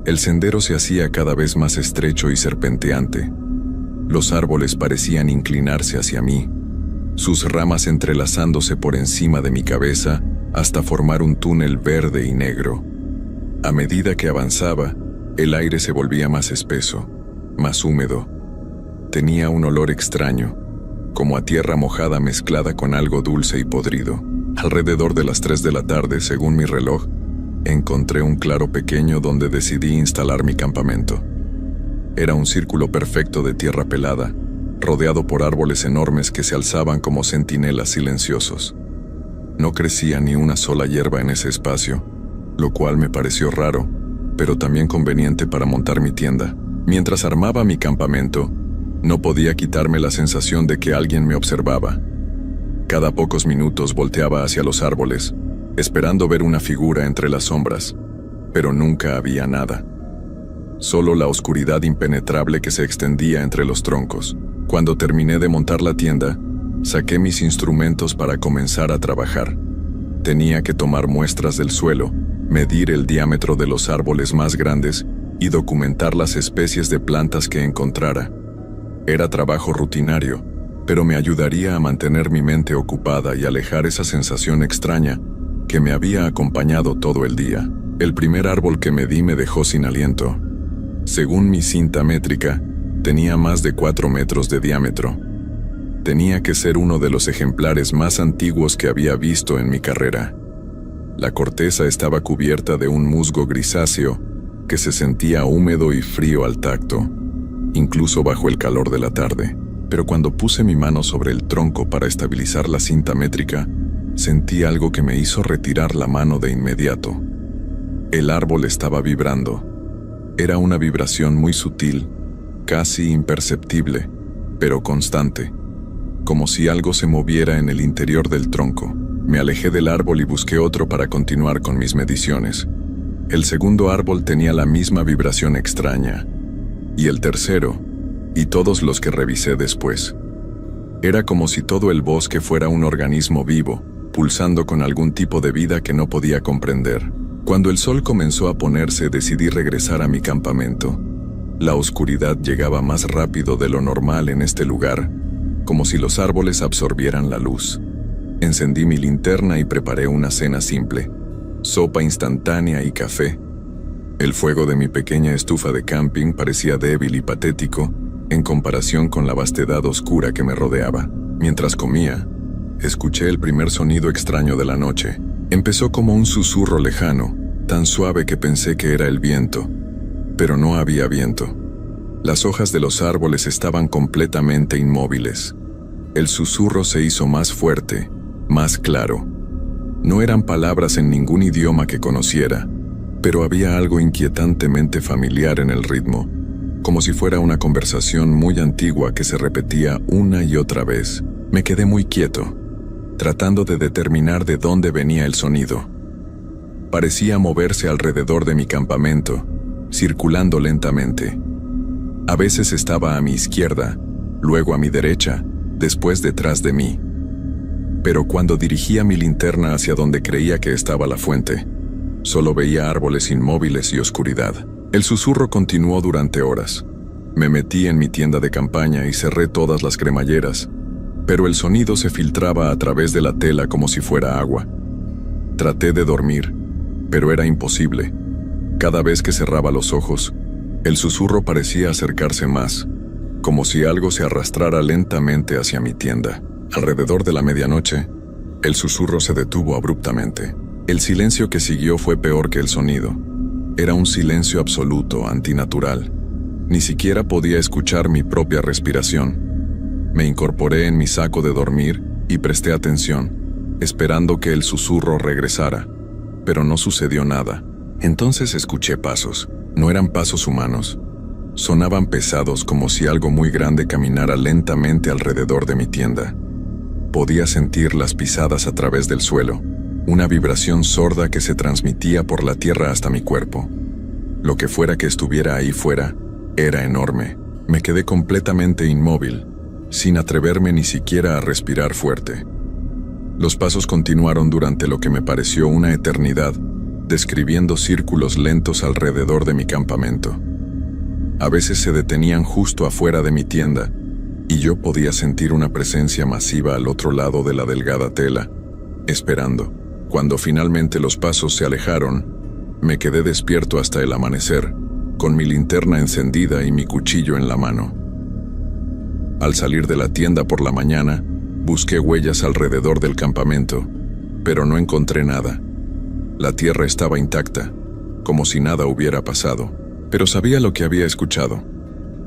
El sendero se hacía cada vez más estrecho y serpenteante. Los árboles parecían inclinarse hacia mí, sus ramas entrelazándose por encima de mi cabeza hasta formar un túnel verde y negro. A medida que avanzaba, el aire se volvía más espeso, más húmedo. Tenía un olor extraño, como a tierra mojada mezclada con algo dulce y podrido. Alrededor de las 3 de la tarde, según mi reloj, encontré un claro pequeño donde decidí instalar mi campamento. Era un círculo perfecto de tierra pelada, rodeado por árboles enormes que se alzaban como centinelas silenciosos. No crecía ni una sola hierba en ese espacio, lo cual me pareció raro, pero también conveniente para montar mi tienda. Mientras armaba mi campamento, no podía quitarme la sensación de que alguien me observaba. Cada pocos minutos volteaba hacia los árboles, esperando ver una figura entre las sombras, pero nunca había nada. Solo la oscuridad impenetrable que se extendía entre los troncos. Cuando terminé de montar la tienda, saqué mis instrumentos para comenzar a trabajar. Tenía que tomar muestras del suelo, medir el diámetro de los árboles más grandes y documentar las especies de plantas que encontrara. Era trabajo rutinario, pero me ayudaría a mantener mi mente ocupada y alejar esa sensación extraña que me había acompañado todo el día. El primer árbol que medí me dejó sin aliento. Según mi cinta métrica, tenía más de 4 metros de diámetro. Tenía que ser uno de los ejemplares más antiguos que había visto en mi carrera. La corteza estaba cubierta de un musgo grisáceo que se sentía húmedo y frío al tacto, incluso bajo el calor de la tarde. Pero cuando puse mi mano sobre el tronco para estabilizar la cinta métrica, sentí algo que me hizo retirar la mano de inmediato. El árbol estaba vibrando. Era una vibración muy sutil, casi imperceptible, pero constante, como si algo se moviera en el interior del tronco. Me alejé del árbol y busqué otro para continuar con mis mediciones. El segundo árbol tenía la misma vibración extraña, y el tercero, y todos los que revisé después. Era como si todo el bosque fuera un organismo vivo, pulsando con algún tipo de vida que no podía comprender. Cuando el sol comenzó a ponerse, decidí regresar a mi campamento. La oscuridad llegaba más rápido de lo normal en este lugar, como si los árboles absorbieran la luz. Encendí mi linterna y preparé una cena simple: sopa instantánea y café. El fuego de mi pequeña estufa de camping parecía débil y patético en comparación con la vastedad oscura que me rodeaba. Mientras comía, escuché el primer sonido extraño de la noche. Empezó como un susurro lejano, tan suave que pensé que era el viento, pero no había viento. Las hojas de los árboles estaban completamente inmóviles. El susurro se hizo más fuerte, más claro. No eran palabras en ningún idioma que conociera, pero había algo inquietantemente familiar en el ritmo, como si fuera una conversación muy antigua que se repetía una y otra vez. Me quedé muy quieto, tratando de determinar de dónde venía el sonido. Parecía moverse alrededor de mi campamento, circulando lentamente. A veces estaba a mi izquierda, luego a mi derecha, después detrás de mí. Pero cuando dirigía mi linterna hacia donde creía que estaba la fuente, solo veía árboles inmóviles y oscuridad. El susurro continuó durante horas. Me metí en mi tienda de campaña y cerré todas las cremalleras, pero el sonido se filtraba a través de la tela como si fuera agua. Traté de dormir, pero era imposible. Cada vez que cerraba los ojos, el susurro parecía acercarse más, como si algo se arrastrara lentamente hacia mi tienda. Alrededor de la medianoche, el susurro se detuvo abruptamente. El silencio que siguió fue peor que el sonido. Era un silencio absoluto, antinatural. Ni siquiera podía escuchar mi propia respiración. Me incorporé en mi saco de dormir y presté atención, esperando que el susurro regresara, pero no sucedió nada. Entonces escuché pasos. No eran pasos humanos. Sonaban pesados, como si algo muy grande caminara lentamente alrededor de mi tienda. Podía sentir las pisadas a través del suelo, una vibración sorda que se transmitía por la tierra hasta mi cuerpo. Lo que fuera que estuviera ahí fuera, era enorme. Me quedé completamente inmóvil, sin atreverme ni siquiera a respirar fuerte. Los pasos continuaron durante lo que me pareció una eternidad, describiendo círculos lentos alrededor de mi campamento. A veces se detenían justo afuera de mi tienda, y yo podía sentir una presencia masiva al otro lado de la delgada tela, esperando. Cuando finalmente los pasos se alejaron, me quedé despierto hasta el amanecer, con mi linterna encendida y mi cuchillo en la mano. Al salir de la tienda por la mañana, busqué huellas alrededor del campamento, pero no encontré nada. La tierra estaba intacta, como si nada hubiera pasado, pero sabía lo que había escuchado,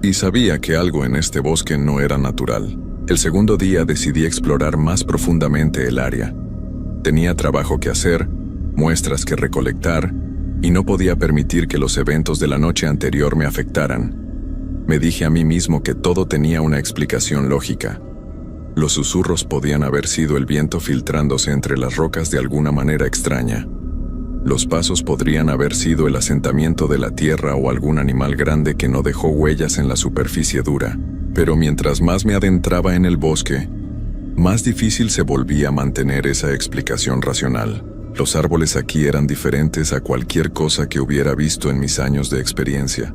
y sabía que algo en este bosque no era natural. El segundo día decidí explorar más profundamente el área. Tenía trabajo que hacer, muestras que recolectar, y no podía permitir que los eventos de la noche anterior me afectaran. Me dije a mí mismo que todo tenía una explicación lógica. Los susurros podían haber sido el viento filtrándose entre las rocas de alguna manera extraña. Los pasos podrían haber sido el asentamiento de la tierra o algún animal grande que no dejó huellas en la superficie dura. Pero mientras más me adentraba en el bosque, más difícil se volvía mantener esa explicación racional. Los árboles aquí eran diferentes a cualquier cosa que hubiera visto en mis años de experiencia.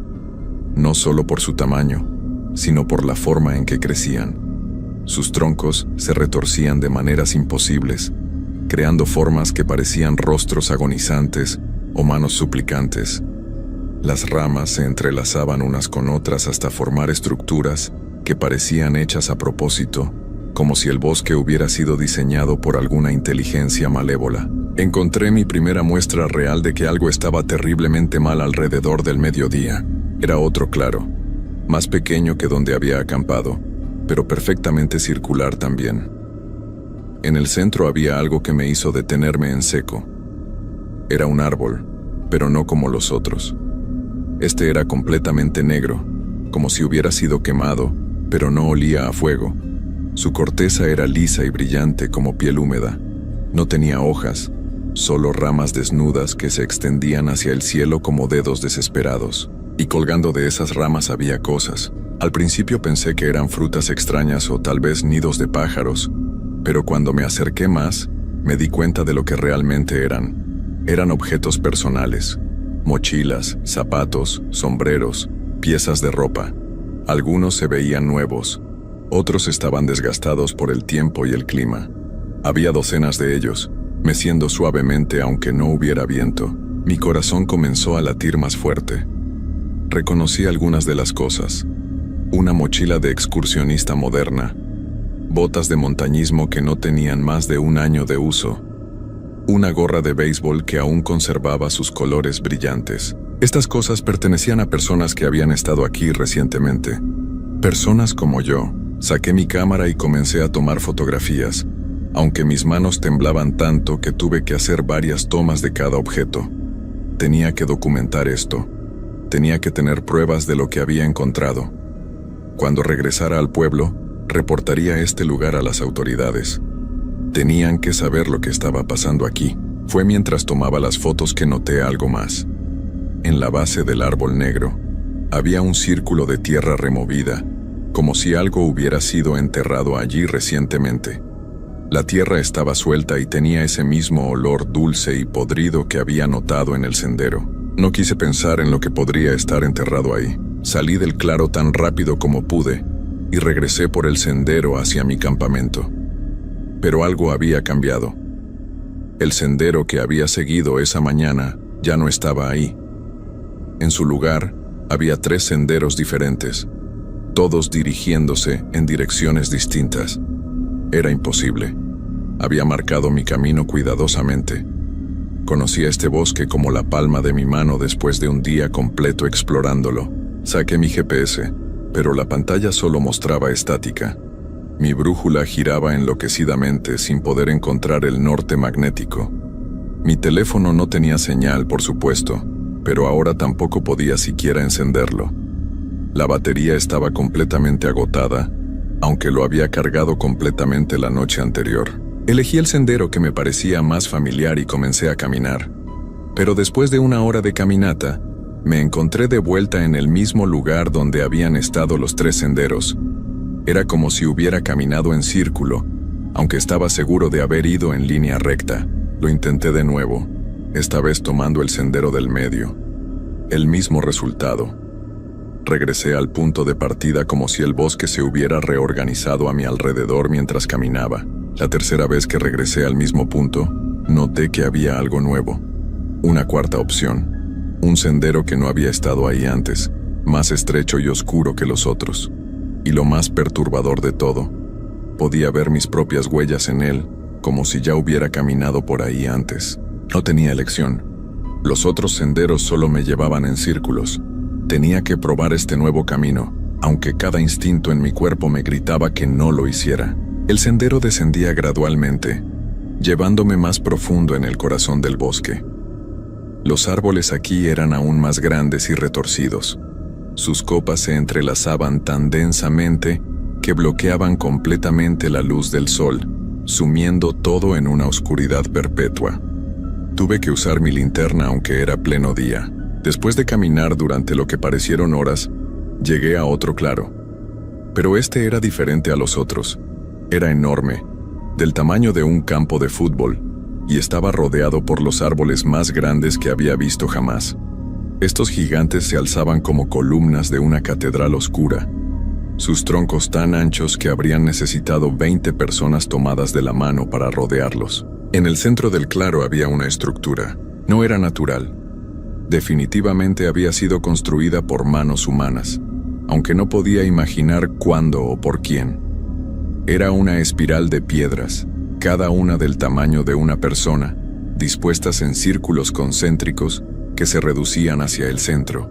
No solo por su tamaño, sino por la forma en que crecían. Sus troncos se retorcían de maneras imposibles, creando formas que parecían rostros agonizantes o manos suplicantes. Las ramas se entrelazaban unas con otras hasta formar estructuras que parecían hechas a propósito, como si el bosque hubiera sido diseñado por alguna inteligencia malévola. Encontré mi primera muestra real de que algo estaba terriblemente mal alrededor del mediodía. Era otro claro, más pequeño que donde había acampado, pero perfectamente circular también. En el centro había algo que me hizo detenerme en seco. Era un árbol, pero no como los otros. Este era completamente negro, como si hubiera sido quemado, pero no olía a fuego. Su corteza era lisa y brillante como piel húmeda. No tenía hojas, solo ramas desnudas que se extendían hacia el cielo como dedos desesperados. y colgando de esas ramas había cosas. Al principio pensé que eran frutas extrañas o tal vez nidos de pájaros, pero cuando me acerqué más, me di cuenta de lo que realmente eran. Eran objetos personales, mochilas, zapatos, sombreros, piezas de ropa. Algunos se veían nuevos, otros estaban desgastados por el tiempo y el clima. Había docenas de ellos, meciendo suavemente aunque no hubiera viento. Mi corazón comenzó a latir más fuerte. Reconocí algunas de las cosas. Una mochila de excursionista moderna, botas de montañismo que no tenían más de un año de uso, una gorra de béisbol que aún conservaba sus colores brillantes. Estas cosas pertenecían a personas que habían estado aquí recientemente. Personas como yo. Saqué mi cámara y comencé a tomar fotografías, aunque mis manos temblaban tanto que tuve que hacer varias tomas de cada objeto. Tenía que documentar esto. Tenía que tener pruebas de lo que había encontrado. Cuando regresara al pueblo, reportaría este lugar a las autoridades. Tenían que saber lo que estaba pasando aquí. Fue mientras tomaba las fotos que noté algo más. En la base del árbol negro, había un círculo de tierra removida, como si algo hubiera sido enterrado allí recientemente. La tierra estaba suelta y tenía ese mismo olor dulce y podrido que había notado en el sendero. No quise pensar en lo que podría estar enterrado ahí. Salí del claro tan rápido como pude y regresé por el sendero hacia mi campamento. Pero algo había cambiado. El sendero que había seguido esa mañana ya no estaba ahí. En su lugar, había 3 senderos diferentes, todos dirigiéndose en direcciones distintas. Era imposible. Había marcado mi camino cuidadosamente. Conocía este bosque como la palma de mi mano después de un día completo explorándolo. Saqué mi GPS, pero la pantalla solo mostraba estática. Mi brújula giraba enloquecidamente sin poder encontrar el norte magnético. Mi teléfono no tenía señal, por supuesto, pero ahora tampoco podía siquiera encenderlo. La batería estaba completamente agotada, aunque lo había cargado completamente la noche anterior. Elegí el sendero que me parecía más familiar y comencé a caminar. Pero después de una hora de caminata, me encontré de vuelta en el mismo lugar donde habían estado los 3 senderos. Era como si hubiera caminado en círculo, aunque estaba seguro de haber ido en línea recta. Lo intenté de nuevo, esta vez tomando el sendero del medio. El mismo resultado. Regresé al punto de partida como si el bosque se hubiera reorganizado a mi alrededor mientras caminaba. La tercera vez que regresé al mismo punto, noté que había algo nuevo. Una cuarta opción. Un sendero que no había estado ahí antes, más estrecho y oscuro que los otros. Y lo más perturbador de todo, podía ver mis propias huellas en él, como si ya hubiera caminado por ahí antes. No tenía elección. Los otros senderos solo me llevaban en círculos. Tenía que probar este nuevo camino, aunque cada instinto en mi cuerpo me gritaba que no lo hiciera. El sendero descendía gradualmente, llevándome más profundo en el corazón del bosque. Los árboles aquí eran aún más grandes y retorcidos. Sus copas se entrelazaban tan densamente que bloqueaban completamente la luz del sol, sumiendo todo en una oscuridad perpetua. Tuve que usar mi linterna aunque era pleno día. Después de caminar durante lo que parecieron horas, llegué a otro claro. Pero este era diferente a los otros. Era enorme, del tamaño de un campo de fútbol, y estaba rodeado por los árboles más grandes que había visto jamás. Estos gigantes se alzaban como columnas de una catedral oscura, sus troncos tan anchos que habrían necesitado 20 personas tomadas de la mano para rodearlos. En el centro del claro había una estructura. No era natural. Definitivamente había sido construida por manos humanas, aunque no podía imaginar cuándo o por quién. Era una espiral de piedras, cada una del tamaño de una persona, dispuestas en círculos concéntricos que se reducían hacia el centro.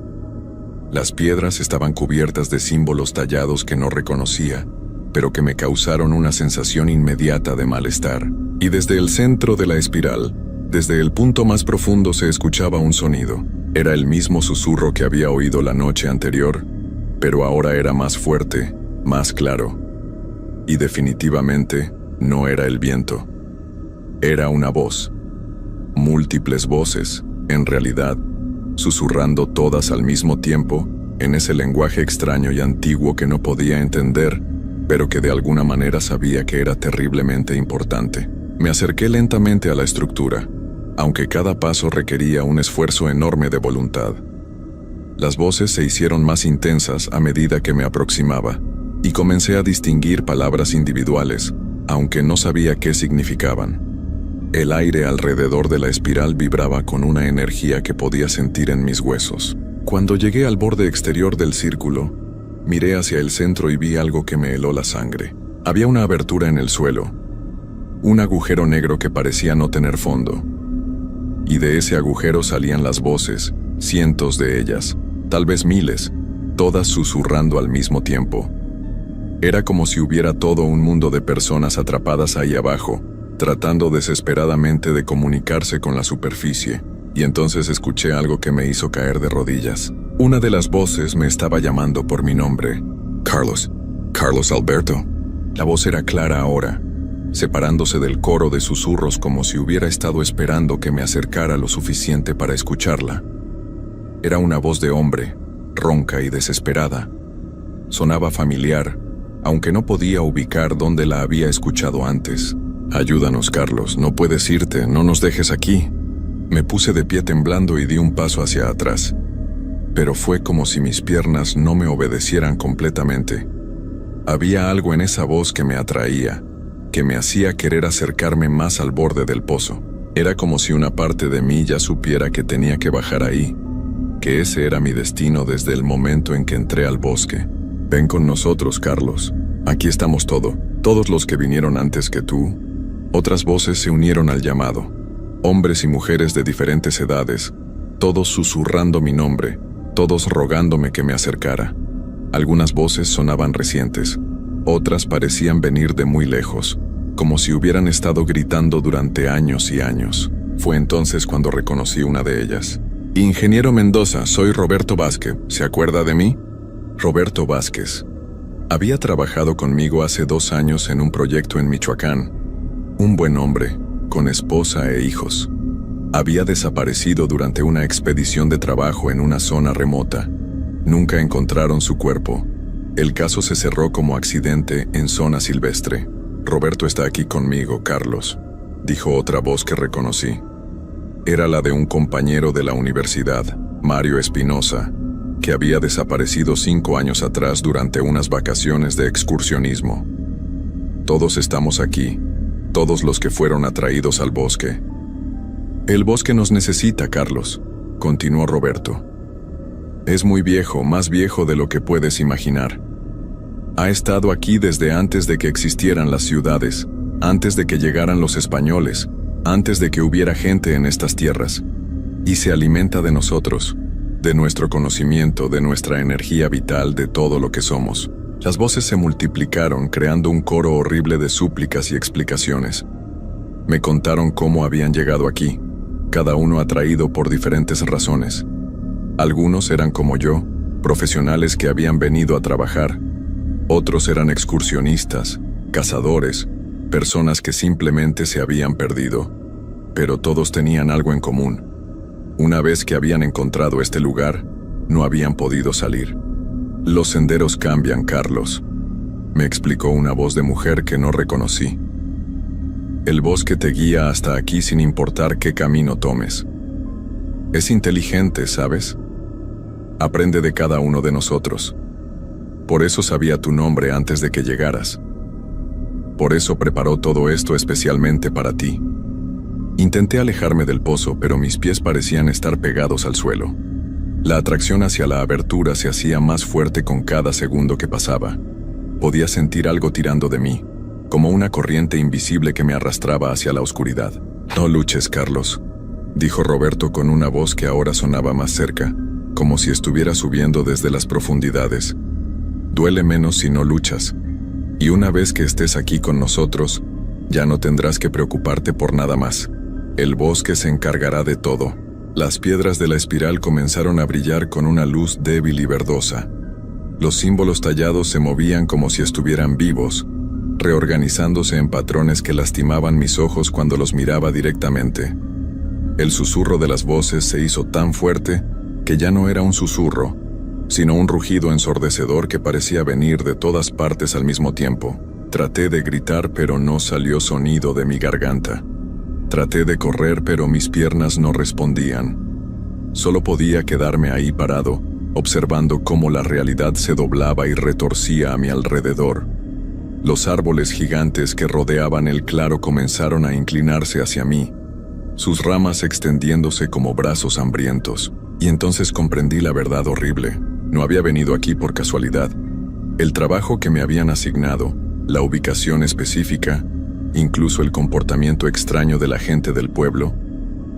Las piedras estaban cubiertas de símbolos tallados que no reconocía, pero que me causaron una sensación inmediata de malestar. Y desde el centro de la espiral, desde el punto más profundo se escuchaba un sonido. Era el mismo susurro que había oído la noche anterior, pero ahora era más fuerte, más claro. Y definitivamente no era el viento. Era una voz. Múltiples voces, en realidad, susurrando todas al mismo tiempo, en ese lenguaje extraño y antiguo que no podía entender, pero que de alguna manera sabía que era terriblemente importante. Me acerqué lentamente a la estructura, aunque cada paso requería un esfuerzo enorme de voluntad. Las voces se hicieron más intensas a medida que me aproximaba, y comencé a distinguir palabras individuales, aunque no sabía qué significaban. El aire alrededor de la espiral vibraba con una energía que podía sentir en mis huesos. Cuando llegué al borde exterior del círculo, miré hacia el centro y vi algo que me heló la sangre. Había una abertura en el suelo, un agujero negro que parecía no tener fondo. Y de ese agujero salían las voces, cientos de ellas, tal vez miles, todas susurrando al mismo tiempo. Era como si hubiera todo un mundo de personas atrapadas ahí abajo, tratando desesperadamente de comunicarse con la superficie, y entonces escuché algo que me hizo caer de rodillas. Una de las voces me estaba llamando por mi nombre. Carlos, Carlos Alberto. La voz era clara ahora, separándose del coro de susurros como si hubiera estado esperando que me acercara lo suficiente para escucharla. Era una voz de hombre, ronca y desesperada. Sonaba familiar, aunque no podía ubicar dónde la había escuchado antes. Ayúdanos, Carlos, no puedes irte, no nos dejes aquí. Me puse de pie temblando y di un paso hacia atrás. Pero fue como si mis piernas no me obedecieran completamente. Había algo en esa voz que me atraía, que me hacía querer acercarme más al borde del pozo. Era como si una parte de mí ya supiera que tenía que bajar ahí, que ese era mi destino desde el momento en que entré al bosque. Ven con nosotros, Carlos. Aquí estamos todos los que vinieron antes que tú. Otras voces se unieron al llamado. Hombres y mujeres de diferentes edades, todos susurrando mi nombre, todos rogándome que me acercara. Algunas voces sonaban recientes, otras parecían venir de muy lejos, como si hubieran estado gritando durante años y años. Fue entonces cuando reconocí una de ellas. Ingeniero Mendoza, soy Roberto Vázquez, ¿se acuerda de mí? Roberto Vázquez. Había trabajado conmigo hace 2 años en un proyecto en Michoacán. Un buen hombre, con esposa e hijos. Había desaparecido durante una expedición de trabajo en una zona remota. Nunca encontraron su cuerpo. El caso se cerró como accidente en zona silvestre. Roberto está aquí conmigo, Carlos, dijo otra voz que reconocí. Era la de un compañero de la universidad, Mario Espinosa, que había desaparecido 5 años atrás durante unas vacaciones de excursionismo. Todos estamos aquí, todos los que fueron atraídos al bosque. El bosque nos necesita, Carlos, continuó Roberto. Es muy viejo, más viejo de lo que puedes imaginar. Ha estado aquí desde antes de que existieran las ciudades, antes de que llegaran los españoles, antes de que hubiera gente en estas tierras. Y se alimenta de nosotros, de nuestro conocimiento, de nuestra energía vital, de todo lo que somos. Las voces se multiplicaron, creando un coro horrible de súplicas y explicaciones. Me contaron cómo habían llegado aquí, cada uno atraído por diferentes razones. Algunos eran como yo, profesionales que habían venido a trabajar. Otros eran excursionistas, cazadores, personas que simplemente se habían perdido. Pero todos tenían algo en común. Una vez que habían encontrado este lugar, no habían podido salir. Los senderos cambian, Carlos, me explicó una voz de mujer que no reconocí. El bosque te guía hasta aquí sin importar qué camino tomes. Es inteligente, ¿sabes? Aprende de cada uno de nosotros. Por eso sabía tu nombre antes de que llegaras. Por eso preparó todo esto especialmente para ti. Intenté alejarme del pozo, pero mis pies parecían estar pegados al suelo. La atracción hacia la abertura se hacía más fuerte con cada segundo que pasaba. Podía sentir algo tirando de mí, como una corriente invisible que me arrastraba hacia la oscuridad. No luches, Carlos, dijo Roberto con una voz que ahora sonaba más cerca, como si estuviera subiendo desde las profundidades. Duele menos si no luchas, y una vez que estés aquí con nosotros, ya no tendrás que preocuparte por nada más. El bosque se encargará de todo. Las piedras de la espiral comenzaron a brillar con una luz débil y verdosa. Los símbolos tallados se movían como si estuvieran vivos, reorganizándose en patrones que lastimaban mis ojos cuando los miraba directamente. El susurro de las voces se hizo tan fuerte que ya no era un susurro, sino un rugido ensordecedor que parecía venir de todas partes al mismo tiempo. Traté de gritar, pero no salió sonido de mi garganta. Traté de correr, pero mis piernas no respondían. Solo podía quedarme ahí parado, observando cómo la realidad se doblaba y retorcía a mi alrededor. Los árboles gigantes que rodeaban el claro comenzaron a inclinarse hacia mí, sus ramas extendiéndose como brazos hambrientos. Y entonces comprendí la verdad horrible. No había venido aquí por casualidad. El trabajo que me habían asignado, la ubicación específica, incluso el comportamiento extraño de la gente del pueblo,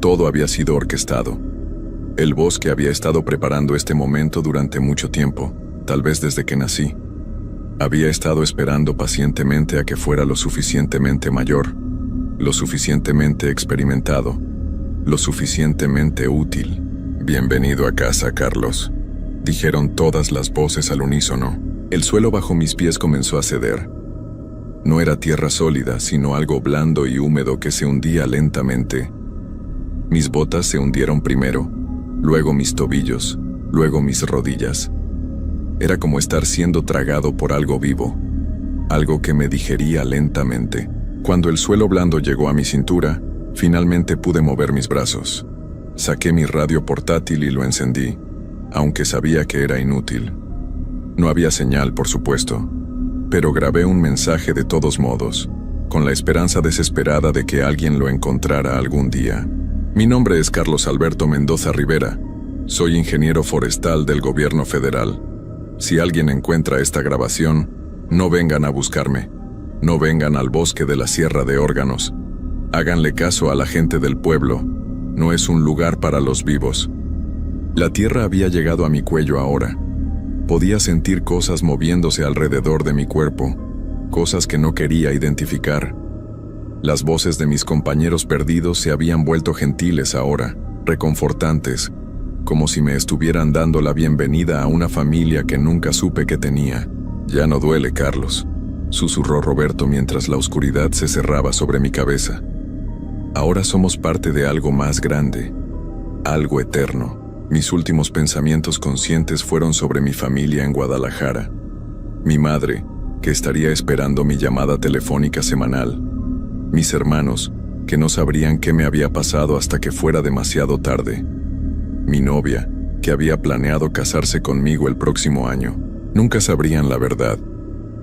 todo había sido orquestado. El bosque había estado preparando este momento durante mucho tiempo, tal vez desde que nací. Había estado esperando pacientemente a que fuera lo suficientemente mayor, lo suficientemente experimentado, lo suficientemente útil. «Bienvenido a casa, Carlos», dijeron todas las voces al unísono. El suelo bajo mis pies comenzó a ceder. No era tierra sólida, sino algo blando y húmedo que se hundía lentamente. Mis botas se hundieron primero, luego mis tobillos, luego mis rodillas. Era como estar siendo tragado por algo vivo, algo que me digería lentamente. Cuando el suelo blando llegó a mi cintura, finalmente pude mover mis brazos. Saqué mi radio portátil y lo encendí, aunque sabía que era inútil. No había señal, por supuesto, pero grabé un mensaje de todos modos, con la esperanza desesperada de que alguien lo encontrara algún día. Mi nombre es Carlos Alberto Mendoza Rivera. Soy ingeniero forestal del gobierno federal. Si alguien encuentra esta grabación, no vengan a buscarme. No vengan al bosque de la Sierra de Órganos. Háganle caso a la gente del pueblo. No es un lugar para los vivos. La tierra había llegado a mi cuello ahora. Podía sentir cosas moviéndose alrededor de mi cuerpo, cosas que no quería identificar. Las voces de mis compañeros perdidos se habían vuelto gentiles ahora, reconfortantes, como si me estuvieran dando la bienvenida a una familia que nunca supe que tenía. «Ya no duele, Carlos», susurró Roberto mientras la oscuridad se cerraba sobre mi cabeza. Ahora somos parte de algo más grande, algo eterno. Mis últimos pensamientos conscientes fueron sobre mi familia en Guadalajara. Mi madre, que estaría esperando mi llamada telefónica semanal. Mis hermanos, que no sabrían qué me había pasado hasta que fuera demasiado tarde. Mi novia, que había planeado casarse conmigo el próximo año. Nunca sabrían la verdad.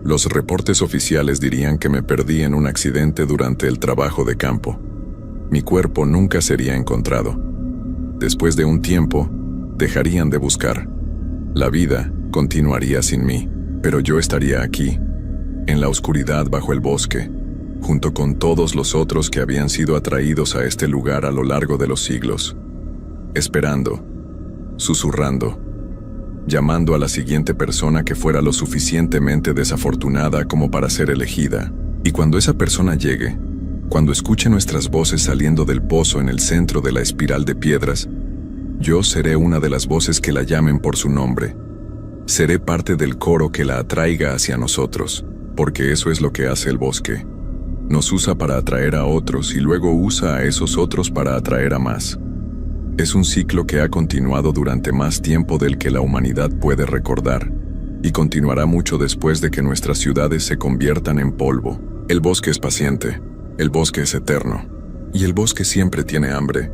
Los reportes oficiales dirían que me perdí en un accidente durante el trabajo de campo. Mi cuerpo nunca sería encontrado. Después de un tiempo, dejarían de buscar. La vida continuaría sin mí, pero yo estaría aquí, en la oscuridad bajo el bosque, junto con todos los otros que habían sido atraídos a este lugar a lo largo de los siglos, esperando, susurrando, llamando a la siguiente persona que fuera lo suficientemente desafortunada como para ser elegida. Y cuando esa persona llegue, cuando escuche nuestras voces saliendo del pozo en el centro de la espiral de piedras, yo seré una de las voces que la llamen por su nombre. Seré parte del coro que la atraiga hacia nosotros, porque eso es lo que hace el bosque. Nos usa para atraer a otros y luego usa a esos otros para atraer a más. Es un ciclo que ha continuado durante más tiempo del que la humanidad puede recordar, y continuará mucho después de que nuestras ciudades se conviertan en polvo. El bosque es paciente. El bosque es eterno, y el bosque siempre tiene hambre.